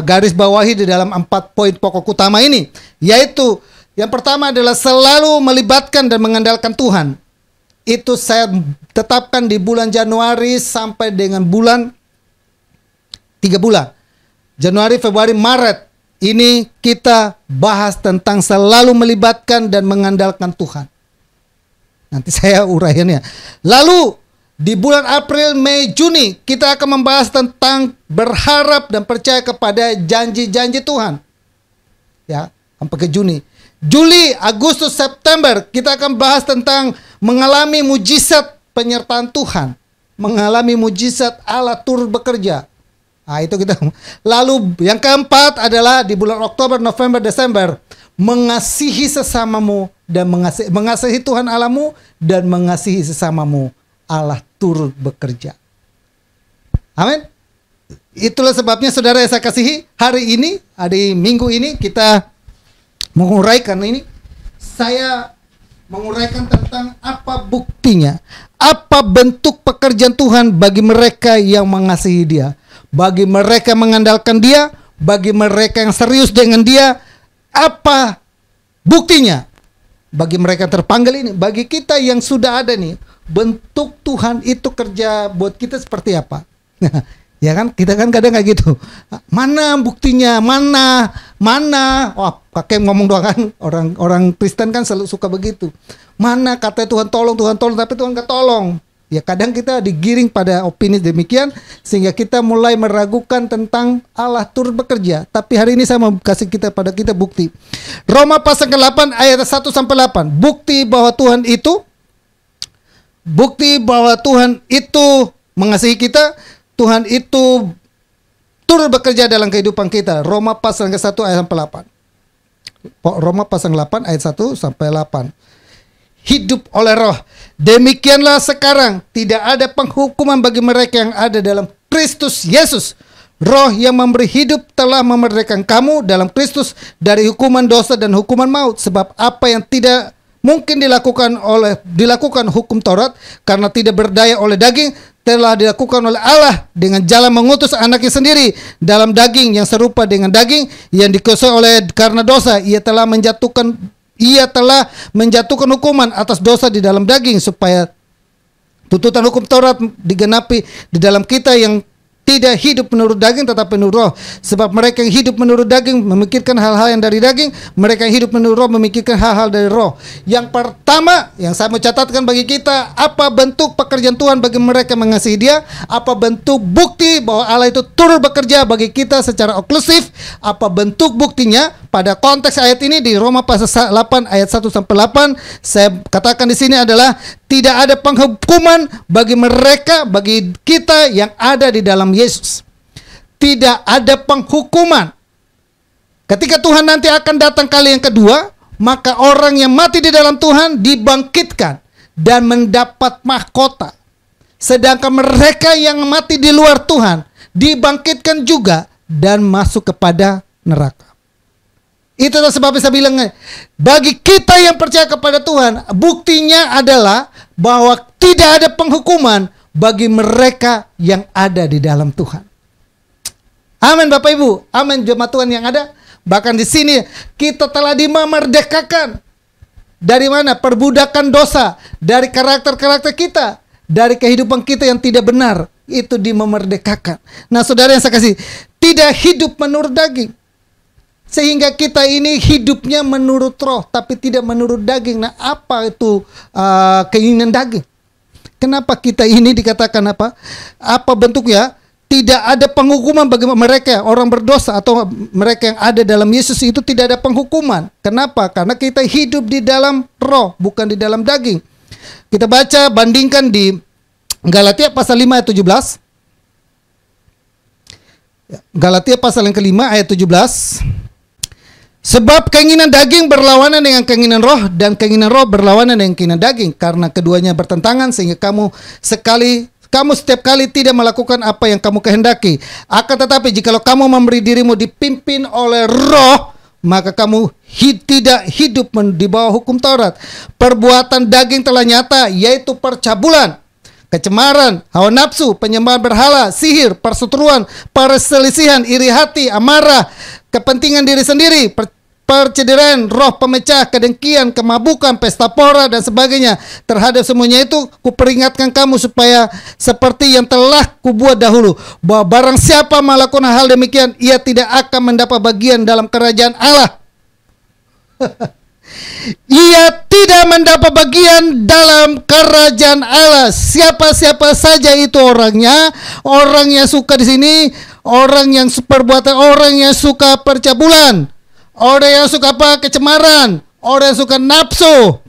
garis bawahi di dalam 4 poin pokok utama ini, yaitu yang pertama adalah selalu melibatkan dan mengandalkan Tuhan. Itu saya tetapkan di bulan Januari sampai dengan 3 bulan. Januari, Februari, Maret. Ini kita bahas tentang selalu melibatkan dan mengandalkan Tuhan. Nanti saya uraiannya. Lalu di bulan April, Mei, Juni kita akan membahas tentang berharap dan percaya kepada janji-janji Tuhan. Ya, sampai ke Juni. Juli, Agustus, September kita akan bahas tentang mengalami mujizat penyertaan Tuhan, mengalami mujizat Allah turut bekerja. Nah, itu kita. Lalu yang keempat adalah di bulan Oktober, November, Desember, mengasihi sesamamu dan mengasihi Tuhan Allahmu dan mengasihi sesamamu. Allah turut bekerja. Amin. Itulah sebabnya saudara yang saya kasihi, hari ini, hari Minggu ini kita menguraikan ini. Saya menguraikan tentang apa buktinya, apa bentuk pekerjaan Tuhan bagi mereka yang mengasihi Dia, bagi mereka yang mengandalkan Dia, bagi mereka yang serius dengan Dia. Apa buktinya bagi mereka yang terpanggil ini, bagi kita yang sudah ada nih, bentuk Tuhan itu kerja buat kita seperti apa? Ya kan, kita kan kadang kayak gitu. Mana buktinya? Mana? Wah, pakai ngomong doang kan. Orang Kristen kan selalu suka begitu. Mana kata Tuhan tolong, tapi Tuhan gak tolong. Ya kadang kita digiring pada opini demikian, sehingga kita mulai meragukan tentang Allah turut bekerja. Tapi hari ini saya mau kasih pada kita bukti. Roma pasal ke-8 ayat 1-8. Bukti bahwa Tuhan itu mengasihi kita, Tuhan itu turut bekerja dalam kehidupan kita. Roma pasal ke-1 ayat 8. Roma pasal 8 ayat 1-8. Hidup oleh Roh. Demikianlah sekarang tidak ada penghukuman bagi mereka yang ada dalam Kristus Yesus. Roh yang memberi hidup telah memerdekakan kamu dalam Kristus dari hukuman dosa dan hukuman maut. Sebab apa yang tidak mungkin dilakukan hukum Taurat karena tidak berdaya oleh daging, telah dilakukan oleh Allah dengan jalan mengutus anaknya sendiri dalam daging yang serupa dengan daging yang dikuasai oleh karena dosa. Ia telah menjatuhkan hukuman atas dosa di dalam daging, supaya tuntutan hukum Taurat digenapi di dalam kita yang tidak hidup menurut daging tetapi menurut roh. Sebab mereka yang hidup menurut daging memikirkan hal-hal yang dari daging, mereka yang hidup menurut roh memikirkan hal-hal dari roh. Yang pertama yang saya mau catatkan bagi kita, apa bentuk pekerjaan Tuhan bagi mereka yang mengasihi Dia, apa bentuk bukti bahwa Allah itu turut bekerja bagi kita secara eksklusif, apa bentuk buktinya pada konteks ayat ini di Roma pasal 8 ayat 1-8. Saya katakan di sini adalah tidak ada penghukuman bagi mereka, bagi kita yang ada di dalam Yesus. Tidak ada penghukuman. Ketika Tuhan nanti akan datang kali yang kedua, maka orang yang mati di dalam Tuhan dibangkitkan dan mendapat mahkota. Sedangkan mereka yang mati di luar Tuhan dibangkitkan juga dan masuk kepada neraka. Itulah sebabnya saya bilang, bagi kita yang percaya kepada Tuhan, buktinya adalah bahwa tidak ada penghukuman bagi mereka yang ada di dalam Tuhan. Amin Bapak Ibu. Amin jemaat Tuhan yang ada. Bahkan di sini kita telah dimerdekakan. Dari mana? Perbudakan dosa. Dari karakter-karakter kita. Dari kehidupan kita yang tidak benar. Itu dimerdekakan. Nah saudara yang saya kasih, tidak hidup menurut daging. Sehingga kita ini hidupnya menurut roh, tapi tidak menurut daging. Nah apa itu keinginan daging? Kenapa kita ini dikatakan apa? Apa bentuknya? Tidak ada penghukuman bagi mereka orang berdosa atau mereka yang ada dalam Yesus, itu tidak ada penghukuman. Kenapa? Karena kita hidup di dalam roh, bukan di dalam daging. Kita baca, bandingkan di Galatia pasal 5 ayat 17. Galatia pasal yang kelima ayat 17. Sebab keinginan daging berlawanan dengan keinginan roh, dan keinginan roh berlawanan dengan keinginan daging, karena keduanya bertentangan, sehingga kamu setiap kali tidak melakukan apa yang kamu kehendaki. Akan tetapi jikalau kamu memberi dirimu dipimpin oleh roh, maka kamu tidak hidup di bawah hukum Taurat. Perbuatan daging telah nyata, yaitu percabulan, kecemaran, hawa nafsu, penyembahan berhala, sihir, perseteruan, perselisihan, iri hati, amarah, kepentingan diri sendiri, percederaan, roh pemecah, kedengkian, kemabukan, pesta pora, dan sebagainya. Terhadap semuanya itu kuperingatkan kamu supaya seperti yang telah kubuat dahulu, bahwa barang siapa melakukan hal demikian, ia tidak akan mendapat bagian dalam kerajaan Allah. Ia tidak mendapat bagian dalam kerajaan Allah. Siapa-siapa saja itu orangnya, orang yang suka di sini, orang yang perbuatan, orang yang suka percabulan, orang yang suka apa? Kecemaran, orang yang suka nafsu.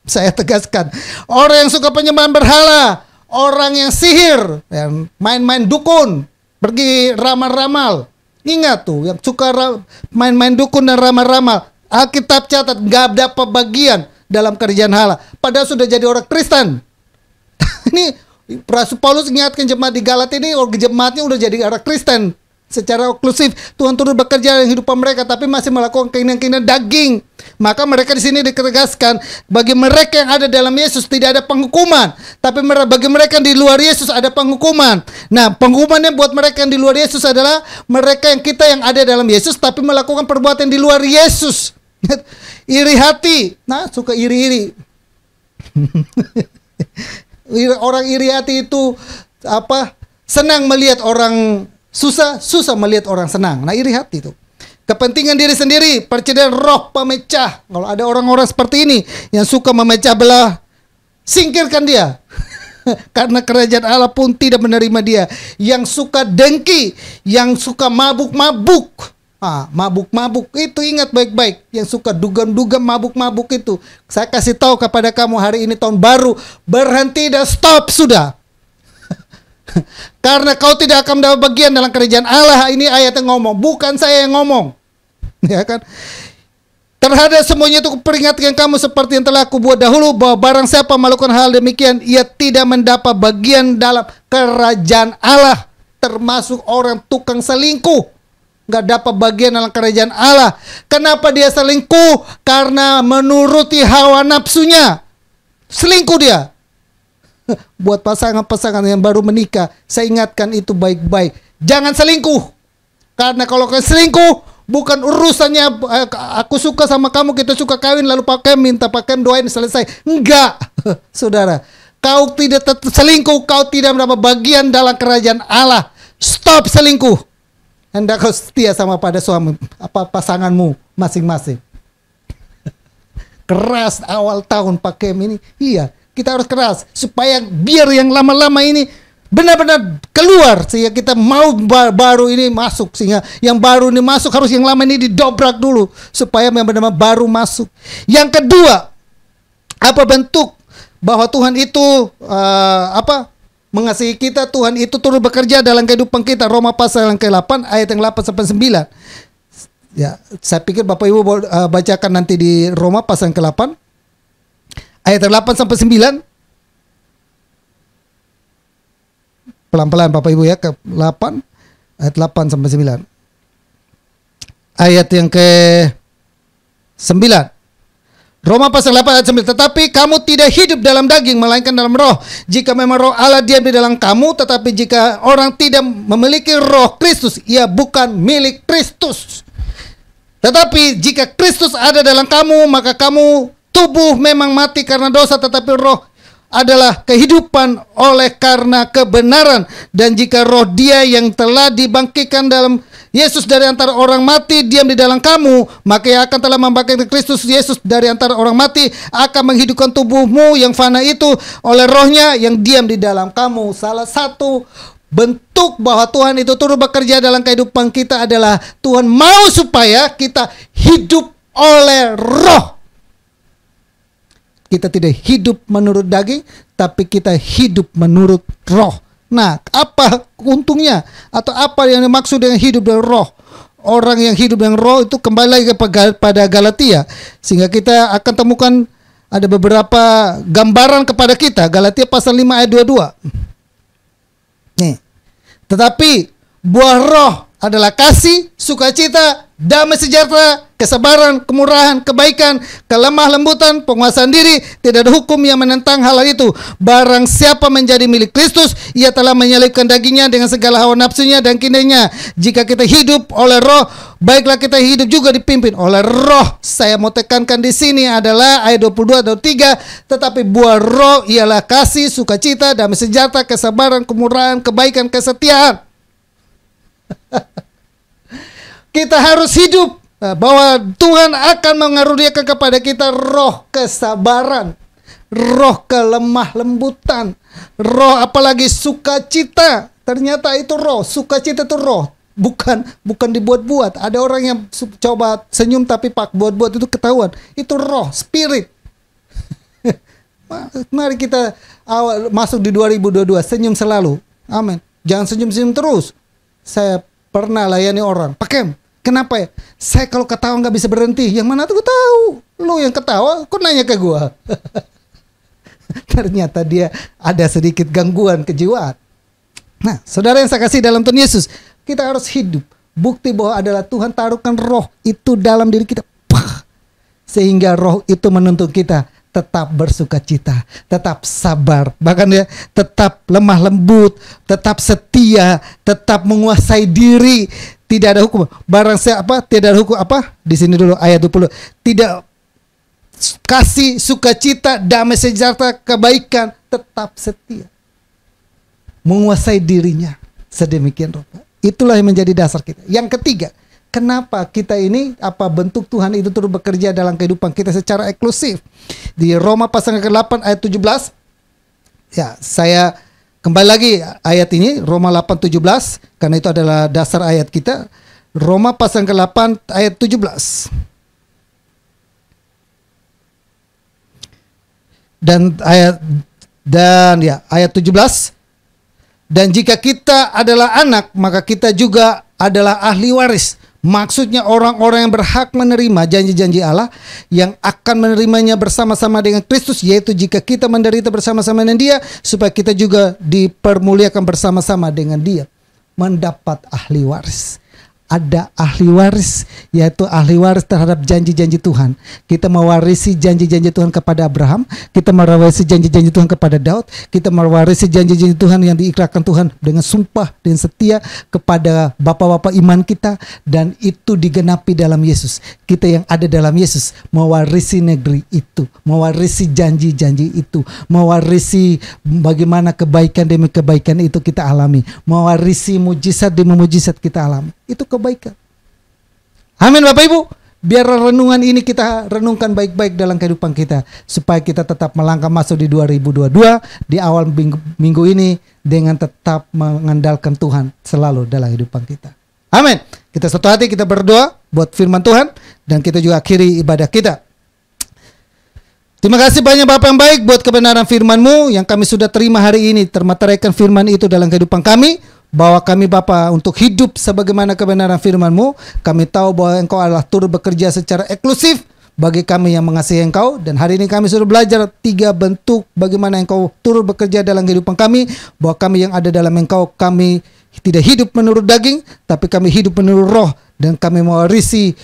Saya tegaskan, orang yang suka penyembahan berhala, orang yang sihir, yang main-main dukun, pergi ramal-ramal. Ingat tuh, yang suka main-main dukun dan ramal-ramal, Alkitab catat gak dapat bagian dalam kerajaan Allah. Padahal sudah jadi orang Kristen. Ini Rasul Paulus ingatkan jemaat di Galat ini, jemaatnya udah jadi orang Kristen. Secara eksklusif Tuhan turut bekerja dalam kehidupan mereka, tapi masih melakukan keinginan-keinginan daging. Maka mereka di sini ditegaskan, bagi mereka yang ada dalam Yesus tidak ada penghukuman, tapi bagi mereka yang di luar Yesus ada penghukuman. Nah, penghukumannya buat mereka yang di luar Yesus adalah mereka yang kita yang ada dalam Yesus tapi melakukan perbuatan di luar Yesus. Iri hati, nah suka iri-iri. Orang iri hati itu apa? Senang melihat orang susah melihat orang senang. Nah, iri hati itu. Kepentingan diri sendiri, percederaan, roh pemecah. Kalau ada orang-orang seperti ini yang suka memecah belah, singkirkan dia. Karena kerajaan Allah pun tidak menerima dia. Yang suka dengki, yang suka mabuk-mabuk. Mabuk-mabuk itu ingat baik-baik. Yang suka dugem-dugem, mabuk-mabuk itu. Saya kasih tahu kepada kamu hari ini tahun baru, berhenti dan stop sudah. Karena kau tidak akan mendapat bagian dalam kerajaan Allah. Ini ayat yang ngomong, bukan saya yang ngomong. Ya kan? Terhadap semuanya itu kuperingatkan kamu seperti yang telah aku buat dahulu, bahwa barang siapa melakukan hal demikian, ia tidak mendapat bagian dalam kerajaan Allah. Termasuk orang tukang selingkuh, gak dapat bagian dalam kerajaan Allah. Kenapa dia selingkuh? Karena menuruti hawa nafsunya. Selingkuh dia. Buat pasangan-pasangan yang baru menikah, saya ingatkan itu baik-baik. Jangan selingkuh. Karena kalau kau selingkuh, bukan urusannya aku suka sama kamu, kita suka kawin, lalu pakai minta pakai doain selesai. Enggak. Saudara, kau tidak selingkuh, kau tidak mendapat bagian dalam kerajaan Allah. Stop selingkuh. Hendak kau setia sama pada suami, pasanganmu masing-masing. Keras awal tahun pakai ini. Iya, kita harus keras supaya biar yang lama-lama ini benar-benar keluar, sehingga kita mau baru ini masuk, sehingga yang baru ini masuk harus yang lama ini didobrak dulu supaya yang benar-benar baru masuk. Yang kedua, apa bentuk bahwa Tuhan itu mengasihi kita, Tuhan itu turut bekerja dalam kehidupan kita. Roma pasal yang ke-8 ayat yang 8 sampai 9. Ya, saya pikir Bapak Ibu bacakan nanti di Roma pasal yang ke-8 ayat 8 sampai 9. Pelan-pelan Bapak Ibu ya, ke 8 ayat 8 sampai 9. Ayat yang ke 9. Roma pasal 8 ayat 9. Tetapi kamu tidak hidup dalam daging, melainkan dalam roh. Jika memang roh Allah diam di dalam kamu, tetapi jika orang tidak memiliki roh Kristus, ia bukan milik Kristus. Tetapi jika Kristus ada dalam kamu, maka kamu tubuh memang mati karena dosa, tetapi roh adalah kehidupan oleh karena kebenaran. Dan jika roh Dia yang telah dibangkitkan dalam Yesus dari antara orang mati diam di dalam kamu, maka Ia akan telah membangkitkan Kristus Yesus dari antara orang mati, akan menghidupkan tubuhmu yang fana itu oleh rohnya yang diam di dalam kamu. Salah satu bentuk bahwa Tuhan itu turut bekerja dalam kehidupan kita adalah Tuhan mau supaya kita hidup oleh roh. Kita tidak hidup menurut daging, tapi kita hidup menurut roh. Nah, apa untungnya? Atau apa yang dimaksud dengan hidup dengan roh? Orang yang hidup dengan roh itu kembali lagi pada Galatia. Sehingga kita akan temukan ada beberapa gambaran kepada kita. Galatia pasal 5 ayat 22. Nih. Tetapi buah roh adalah kasih, sukacita, damai sejahtera, kesabaran, kemurahan, kebaikan, kelemah lembutan, penguasaan diri. Tidak ada hukum yang menentang hal itu. Barang siapa menjadi milik Kristus, ia telah menyelipkan dagingnya dengan segala hawa nafsunya dan kinainya. Jika kita hidup oleh roh, baiklah kita hidup juga dipimpin oleh roh. Saya mau tekankan di sini adalah ayat 22 atau 3. Tetapi buah roh ialah kasih, sukacita, damai sejahtera, kesabaran, kemurahan, kebaikan, kesetiaan. Kita harus hidup bahwa Tuhan akan mengaruniakan kepada kita roh kesabaran, roh kelemah lembutan, roh apalagi sukacita. Ternyata itu roh, sukacita itu roh, bukan dibuat-buat. Ada orang yang coba senyum tapi pak buat-buat, itu ketahuan. Itu roh, spirit. Mari kita masuk di 2022 senyum selalu. Amin. Jangan senyum-senyum terus. Saya pernah layani orang, pakem. Kenapa ya? Saya kalau ketawa nggak bisa berhenti. Yang mana tuh gue tahu. Lu yang ketawa, kok nanya ke gue? Ternyata dia ada sedikit gangguan kejiwaan. Nah, saudara yang saya kasih dalam Tuhan Yesus, kita harus hidup. Bukti bahwa adalah Tuhan taruhkan roh itu dalam diri kita. Sehingga roh itu menuntun kita tetap bersukacita, tetap sabar, bahkan ya tetap lemah lembut, tetap setia, tetap menguasai diri. Tidak ada hukum. Barang siapa tidak ada hukum apa? Di sini dulu ayat 20. Tidak kasih, sukacita, damai sejahtera, kebaikan, tetap setia. Menguasai dirinya sedemikian rupa. Itulah yang menjadi dasar kita. Yang ketiga, kenapa kita ini, apa bentuk Tuhan itu turut bekerja dalam kehidupan kita secara eksklusif. Di Roma pasal ke-8 ayat 17. Ya, saya kembali lagi ayat ini, Roma 8:17, karena itu adalah dasar ayat kita. Roma pasal ke-8 ayat 17. Ayat 17. Dan jika kita adalah anak, maka kita juga adalah ahli waris. Maksudnya orang-orang yang berhak menerima janji-janji Allah, yang akan menerimanya bersama-sama dengan Kristus, yaitu jika kita menderita bersama-sama dengan Dia, supaya kita juga dipermuliakan bersama-sama dengan Dia. Mendapat ahli waris. Ada ahli waris, yaitu ahli waris terhadap janji-janji Tuhan. Kita mewarisi janji-janji Tuhan kepada Abraham, kita mewarisi janji-janji Tuhan kepada Daud, kita mewarisi janji-janji Tuhan yang diikrarkan Tuhan dengan sumpah dan setia kepada bapak-bapak iman kita, dan itu digenapi dalam Yesus. Kita yang ada dalam Yesus mewarisi negeri itu, mewarisi janji-janji itu, mewarisi bagaimana kebaikan demi kebaikan itu kita alami, mewarisi mujizat demi mujizat kita alami. Itu kebaikan. Amin Bapak Ibu. Biar renungan ini kita renungkan baik-baik dalam kehidupan kita, supaya kita tetap melangkah masuk di 2022 di awal minggu ini dengan tetap mengandalkan Tuhan selalu dalam kehidupan kita. Amin. Kita satu hati, kita berdoa buat firman Tuhan, dan kita juga akhiri ibadah kita. Terima kasih banyak Bapak yang baik buat kebenaran firman-Mu yang kami sudah terima hari ini. Termateraikan firman itu dalam kehidupan kami. Bahwa kami Bapa untuk hidup sebagaimana kebenaran firman-Mu. Kami tahu bahwa Engkau adalah turut bekerja secara eksklusif bagi kami yang mengasihi Engkau. Dan hari ini kami sudah belajar 3 bentuk bagaimana Engkau turut bekerja dalam kehidupan kami. Bahwa kami yang ada dalam Engkau, kami tidak hidup menurut daging, tapi kami hidup menurut roh. dan kami mewarisi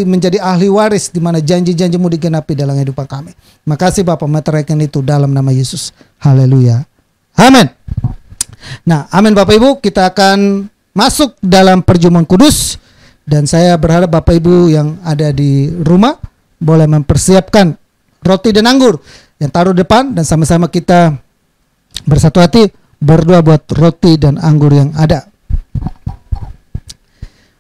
menjadi ahli waris di mana janji-janji-Mu digenapi dalam kehidupan kami. Makasih Bapa, meteraikan itu dalam nama Yesus. Haleluya. Amin. Nah, amin Bapak Ibu, kita akan masuk dalam perjamuan kudus, dan saya berharap Bapak Ibu yang ada di rumah boleh mempersiapkan roti dan anggur yang taruh depan, dan sama-sama kita bersatu hati berdoa buat roti dan anggur yang ada.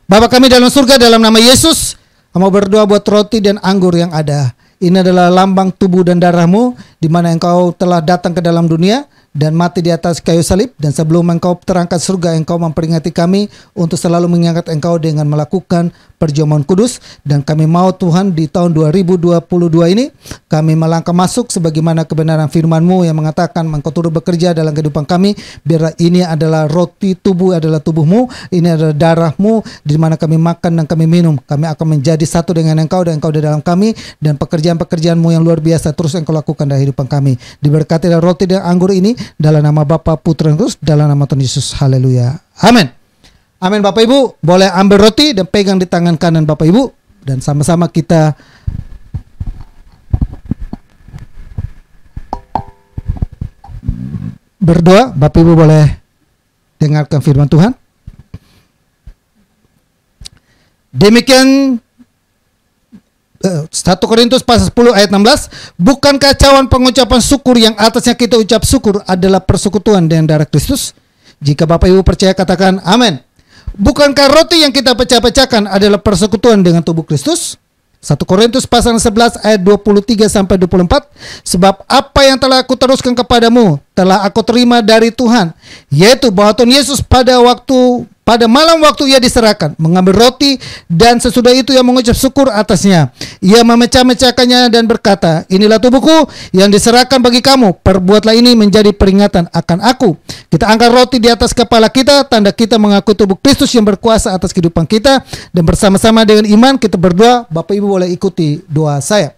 Bapa kami dalam surga, dalam nama Yesus, mau berdoa buat roti dan anggur yang ada. Ini adalah lambang tubuh dan darah-Mu, di mana Engkau telah datang ke dalam dunia dan mati di atas kayu salib, dan sebelum Engkau terangkat surga, Engkau memperingati kami untuk selalu mengingat Engkau dengan melakukan perjamuan kudus. Dan kami mau Tuhan di tahun 2022 ini kami melangkah masuk sebagaimana kebenaran firman-Mu yang mengatakan Engkau turut bekerja dalam kehidupan kami. Biar ini adalah roti tubuh, adalah tubuh-Mu, ini adalah darah-Mu, di mana kami makan dan kami minum. Kami akan menjadi satu dengan Engkau, dan Engkau di dalam kami, dan pekerjaan-pekerjaan-Mu yang luar biasa terus Engkau lakukan dalam kehidupan kami. Diberkati dalam roti dan anggur ini dalam nama Bapa, Putra, dan Roh Kudus, dalam nama Tuhan Yesus. Haleluya. Amin. Amin. Bapak Ibu boleh ambil roti dan pegang di tangan kanan Bapak Ibu, dan sama-sama kita berdoa. Bapak Ibu boleh dengarkan firman Tuhan. Demikian 1 Korintus pasal 10 ayat 16, bukankah cawan pengucapan syukur yang atasnya kita ucap syukur adalah persekutuan dengan darah Kristus? Jika Bapak Ibu percaya, katakan amin. Bukankah roti yang kita pecah-pecahkan adalah persekutuan dengan tubuh Kristus? 1 Korintus pasal 11 ayat 23 sampai 24, sebab apa yang telah aku teruskan kepadamu telah aku terima dari Tuhan, yaitu bahwa Tuhan Yesus pada malam waktu ia diserahkan, mengambil roti, dan sesudah itu ia mengucap syukur atasnya. Ia memecah-mecahkannya dan berkata, inilah tubuhku yang diserahkan bagi kamu. Perbuatlah ini menjadi peringatan akan aku. Kita angkat roti di atas kepala kita, tanda kita mengaku tubuh Kristus yang berkuasa atas kehidupan kita. Dan bersama-sama dengan iman kita berdoa. Bapak Ibu boleh ikuti doa saya.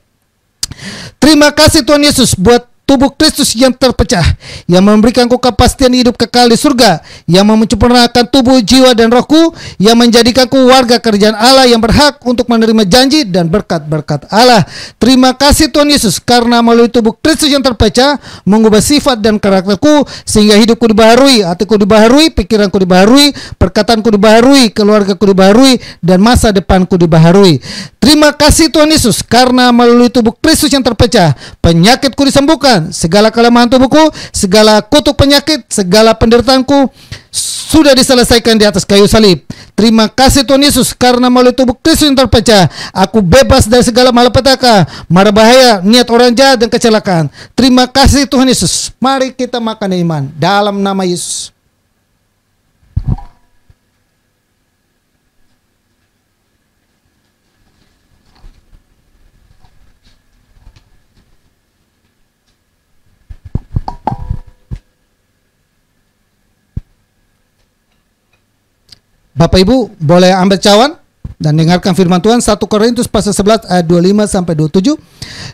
Terima kasih Tuhan Yesus buat tubuh Kristus yang terpecah, yang memberikanku kepastian hidup kekal di surga, yang menyempurnakan tubuh, jiwa, dan rohku, yang menjadikanku warga kerajaan Allah yang berhak untuk menerima janji dan berkat-berkat Allah. Terima kasih Tuhan Yesus, karena melalui tubuh Kristus yang terpecah, mengubah sifat dan karakterku, sehingga hidupku dibaharui, hatiku dibaharui, pikiranku dibaharui, perkataanku dibaharui, keluargaku dibaharui, dan masa depanku dibaharui. Terima kasih Tuhan Yesus, karena melalui tubuh Kristus yang terpecah, penyakitku disembuhkan, segala kelemahan tubuhku, segala kutuk penyakit, segala penderitaanku sudah diselesaikan di atas kayu salib. Terima kasih Tuhan Yesus, karena melalui tubuh Kristus yang terpecah, aku bebas dari segala malapetaka, mara bahaya, niat orang jahat, dan kecelakaan. Terima kasih Tuhan Yesus. Mari kita makan iman dalam nama Yesus. Bapak Ibu boleh ambil cawan dan dengarkan firman Tuhan. 1 Korintus pasal 11 ayat 25 sampai 27.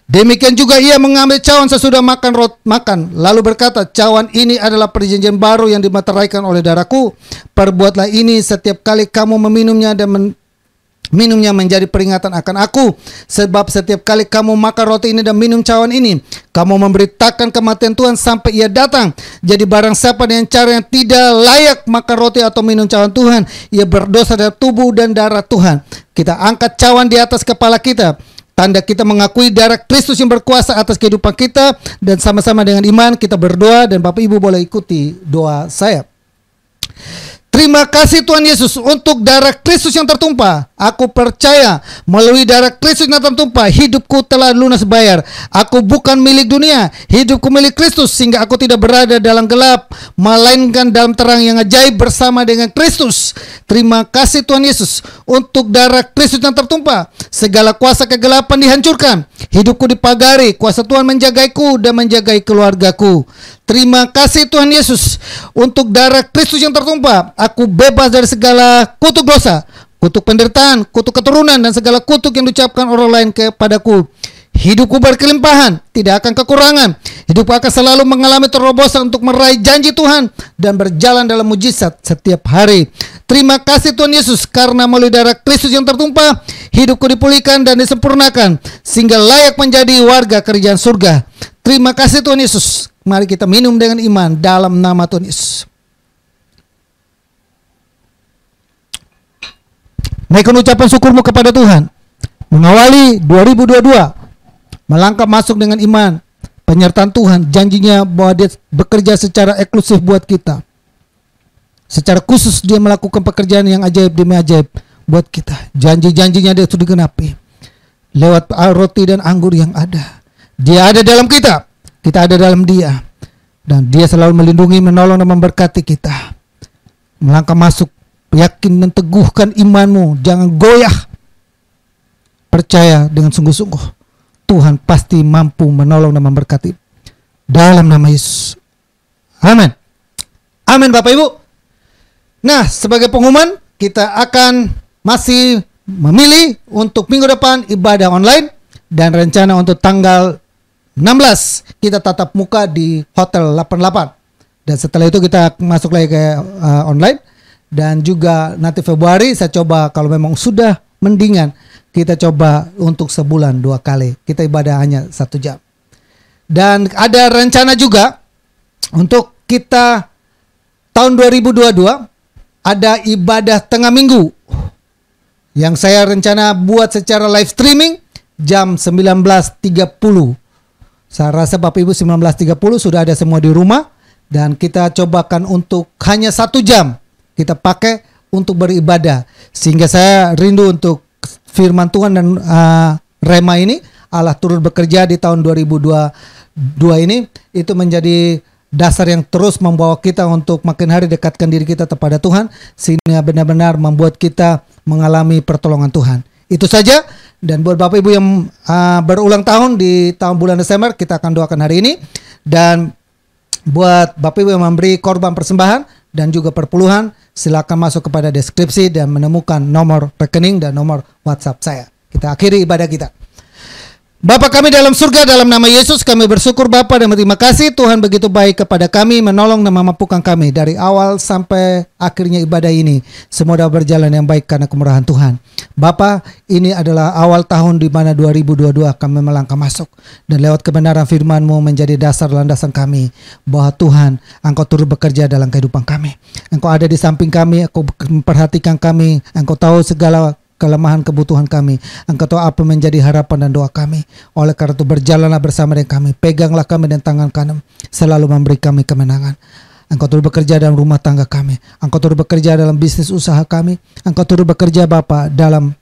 Demikian juga ia mengambil cawan sesudah makan, lalu berkata, cawan ini adalah perjanjian baru yang dimeteraikan oleh darahku. Perbuatlah ini setiap kali kamu meminumnya, dan minumnya menjadi peringatan akan aku. Sebab setiap kali kamu makan roti ini dan minum cawan ini, kamu memberitakan kematian Tuhan sampai ia datang. Jadi barang siapa dengan cara yang tidak layak makan roti atau minum cawan Tuhan, ia berdosa dari tubuh dan darah Tuhan. Kita angkat cawan di atas kepala kita, tanda kita mengakui darah Kristus yang berkuasa atas kehidupan kita. Dan sama-sama dengan iman kita berdoa, dan Bapak Ibu boleh ikuti doa saya. Terima kasih Tuhan Yesus untuk darah Kristus yang tertumpah. Aku percaya melalui darah Kristus yang tertumpah, hidupku telah lunas bayar. Aku bukan milik dunia, hidupku milik Kristus, sehingga aku tidak berada dalam gelap, melainkan dalam terang yang ajaib bersama dengan Kristus. Terima kasih Tuhan Yesus untuk darah Kristus yang tertumpah. Segala kuasa kegelapan dihancurkan, hidupku dipagari, kuasa Tuhan menjagaiku dan menjagai keluargaku. Terima kasih Tuhan Yesus untuk darah Kristus yang tertumpah. Aku bebas dari segala kutuk dosa, kutuk penderitaan, kutuk keturunan, dan segala kutuk yang diucapkan orang lain kepadaku. Hidupku berkelimpahan, tidak akan kekurangan. Hidupku akan selalu mengalami terobosan untuk meraih janji Tuhan dan berjalan dalam mujizat setiap hari. Terima kasih Tuhan Yesus, karena melalui darah Kristus yang tertumpah, hidupku dipulihkan dan disempurnakan sehingga layak menjadi warga kerajaan surga. Terima kasih Tuhan Yesus. Mari kita minum dengan iman dalam nama Tuhan Yesus. Naikkan ucapan syukurmu kepada Tuhan. Mengawali 2022, melangkah masuk dengan iman, penyertaan Tuhan, janjinya bahwa Dia bekerja secara eksklusif buat kita. Secara khusus Dia melakukan pekerjaan yang ajaib demi ajaib buat kita. Janji-janjinya Dia sudah genapi lewat roti dan anggur yang ada. Dia ada dalam kita, kita ada dalam Dia, dan Dia selalu melindungi, menolong dan memberkati kita. Melangkah masuk, yakin dan teguhkan imanmu, jangan goyah. Percaya dengan sungguh-sungguh, Tuhan pasti mampu menolong dan memberkati. Dalam nama Yesus. Amin. Amin Bapak Ibu. Nah, sebagai pengumuman, kita akan masih memilih untuk minggu depan ibadah online. Dan rencana untuk tanggal 16 kita tatap muka di Hotel 88. Dan setelah itu kita masuk lagi ke online. Dan juga nanti Februari saya coba, kalau memang sudah mendingan, kita coba untuk sebulan 2 kali. Kita ibadah hanya 1 jam. Dan ada rencana juga untuk kita tahun 2022 ada ibadah tengah minggu yang saya rencana buat secara live streaming jam 19.30. Saya rasa Bapak Ibu 19.30 sudah ada semua di rumah, dan kita cobakan untuk hanya 1 jam kita pakai untuk beribadah, sehingga saya rindu untuk firman Tuhan dan rema ini Allah turut bekerja di tahun 2022 ini, itu menjadi dasar yang terus membawa kita untuk makin hari dekatkan diri kita kepada Tuhan, sehingga benar-benar membuat kita mengalami pertolongan Tuhan. Itu saja. Dan buat Bapak Ibu yang berulang tahun di tahun bulan Desember, kita akan doakan hari ini. Dan buat Bapak Ibu yang memberi korban persembahan dan juga perpuluhan, silakan masuk kepada deskripsi dan menemukan nomor rekening dan nomor WhatsApp saya. Kita akhiri ibadah kita. Bapa kami dalam surga, dalam nama Yesus kami bersyukur Bapa dan berterima kasih Tuhan begitu baik kepada kami, menolong dan memampukan kami dari awal sampai akhirnya ibadah ini. Semua dah berjalan yang baik karena kemurahan Tuhan. Bapa, ini adalah awal tahun di mana 2022 kami melangkah masuk, dan lewat kebenaran firman-Mu menjadi dasar landasan kami bahwa Tuhan, Engkau turut bekerja dalam kehidupan kami. Engkau ada di samping kami, Engkau memperhatikan kami, Engkau tahu segala kelemahan kebutuhan kami. Engkau tahu apa menjadi harapan dan doa kami. Oleh karena itu berjalanlah bersama dengan kami. Peganglah kami dan tangan kanan, selalu memberi kami kemenangan. Engkau turut bekerja dalam rumah tangga kami. Engkau turut bekerja dalam bisnis usaha kami. Engkau turut bekerja Bapa dalam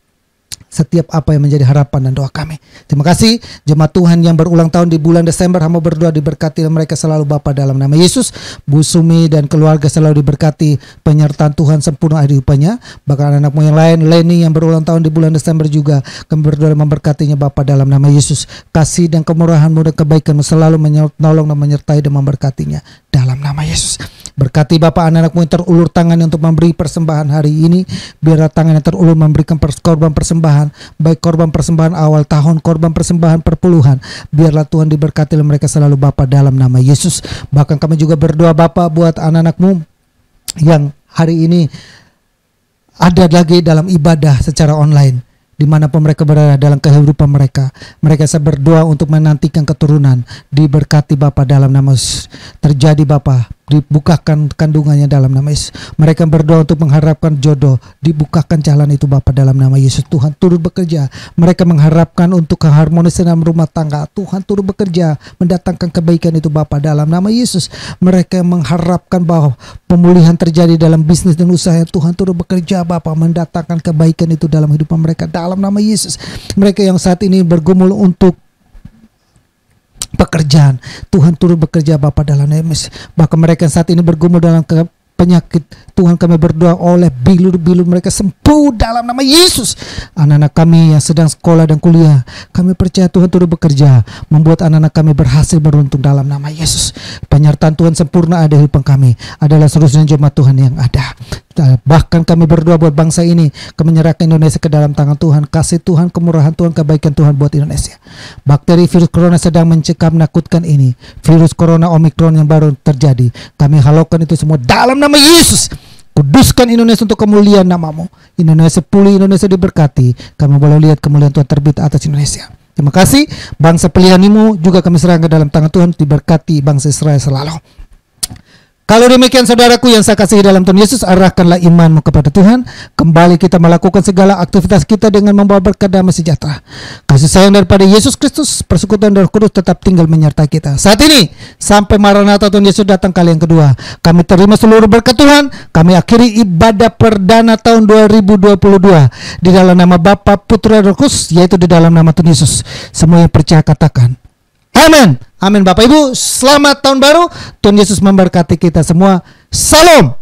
setiap apa yang menjadi harapan dan doa kami. Terima kasih jemaat Tuhan yang berulang tahun di bulan Desember, hamba berdoa diberkati mereka selalu Bapa dalam nama Yesus. Bu Sumi dan keluarga selalu diberkati, penyertaan Tuhan sempurna di hidupnya. Bahkan anakmu yang lain, Leni yang berulang tahun di bulan Desember juga, kami berdoa memberkatinya Bapa dalam nama Yesus. Kasih dan kemurahan-Mu dan kebaikan-Mu selalu menolong dan menyertai dan memberkatinya dalam nama Yesus. Berkati Bapak anak-anak-Mu yang terulur tangannya untuk memberi persembahan hari ini. Biarlah tangannya terulur memberikan korban persembahan, baik korban persembahan awal tahun, korban persembahan perpuluhan. Biarlah Tuhan diberkati mereka selalu Bapak dalam nama Yesus. Bahkan kami juga berdoa Bapak buat anak-anak-Mu yang hari ini ada lagi dalam ibadah secara online, dimanapun mereka berada dalam kehidupan mereka. Mereka saya berdoa untuk menantikan keturunan. Diberkati Bapa dalam nama Yesus. Terjadi Bapa, dibukakan kandungannya dalam nama Yesus. Mereka berdoa untuk mengharapkan jodoh. Dibukakan jalan itu Bapa dalam nama Yesus. Tuhan turut bekerja. Mereka mengharapkan untuk keharmonisan dalam rumah tangga. Tuhan turut bekerja mendatangkan kebaikan itu Bapa dalam nama Yesus. Mereka mengharapkan bahwa pemulihan terjadi dalam bisnis dan usaha. Tuhan turut bekerja Bapa mendatangkan kebaikan itu dalam hidupan mereka dalam nama Yesus. Mereka yang saat ini bergumul untuk pekerjaan, Tuhan turut bekerja Bapa dalam nama Yesus. Bahkan mereka yang saat ini bergumul dalam penyakit, Tuhan kami berdoa oleh bilur-bilur mereka sembuh dalam nama Yesus. Anak-anak kami yang sedang sekolah dan kuliah, kami percaya Tuhan turut bekerja membuat anak-anak kami berhasil beruntung dalam nama Yesus. Penyertaan Tuhan sempurna ada di hidup kami, adalah seluruhnya jemaat Tuhan yang ada. Bahkan kami berdoa buat bangsa ini, kami menyerahkan Indonesia ke dalam tangan Tuhan. Kasih Tuhan, kemurahan Tuhan, kebaikan Tuhan buat Indonesia. Bakteri virus corona sedang mencekam, menakutkan ini. Virus corona Omikron yang baru terjadi, kami halaukan itu semua dalam nama Yesus. Kuduskan Indonesia untuk kemuliaan namamu. Indonesia pulih, Indonesia diberkati. Kami boleh lihat kemuliaan Tuhan terbit atas Indonesia. Terima kasih. Bangsa pilihan-Mu juga kami serahkan ke dalam tangan Tuhan. Diberkati bangsa Israel selalu. Kalau demikian saudaraku yang saya kasihi dalam Tuhan Yesus, arahkanlah imanmu kepada Tuhan. Kembali kita melakukan segala aktivitas kita dengan membawa berkat damai sejahtera. Kasih sayang daripada Yesus Kristus, persekutuan Roh Kudus tetap tinggal menyertai kita. Saat ini, sampai Maranatha Tuhan Yesus datang kali yang kedua, kami terima seluruh berkat Tuhan. Kami akhiri ibadah perdana tahun 2022 di dalam nama Bapa, Putra, Roh Kudus, yaitu di dalam nama Tuhan Yesus. Semua yang percaya katakan amin. Amin. Bapak Ibu, selamat tahun baru. Tuhan Yesus memberkati kita semua. Salam.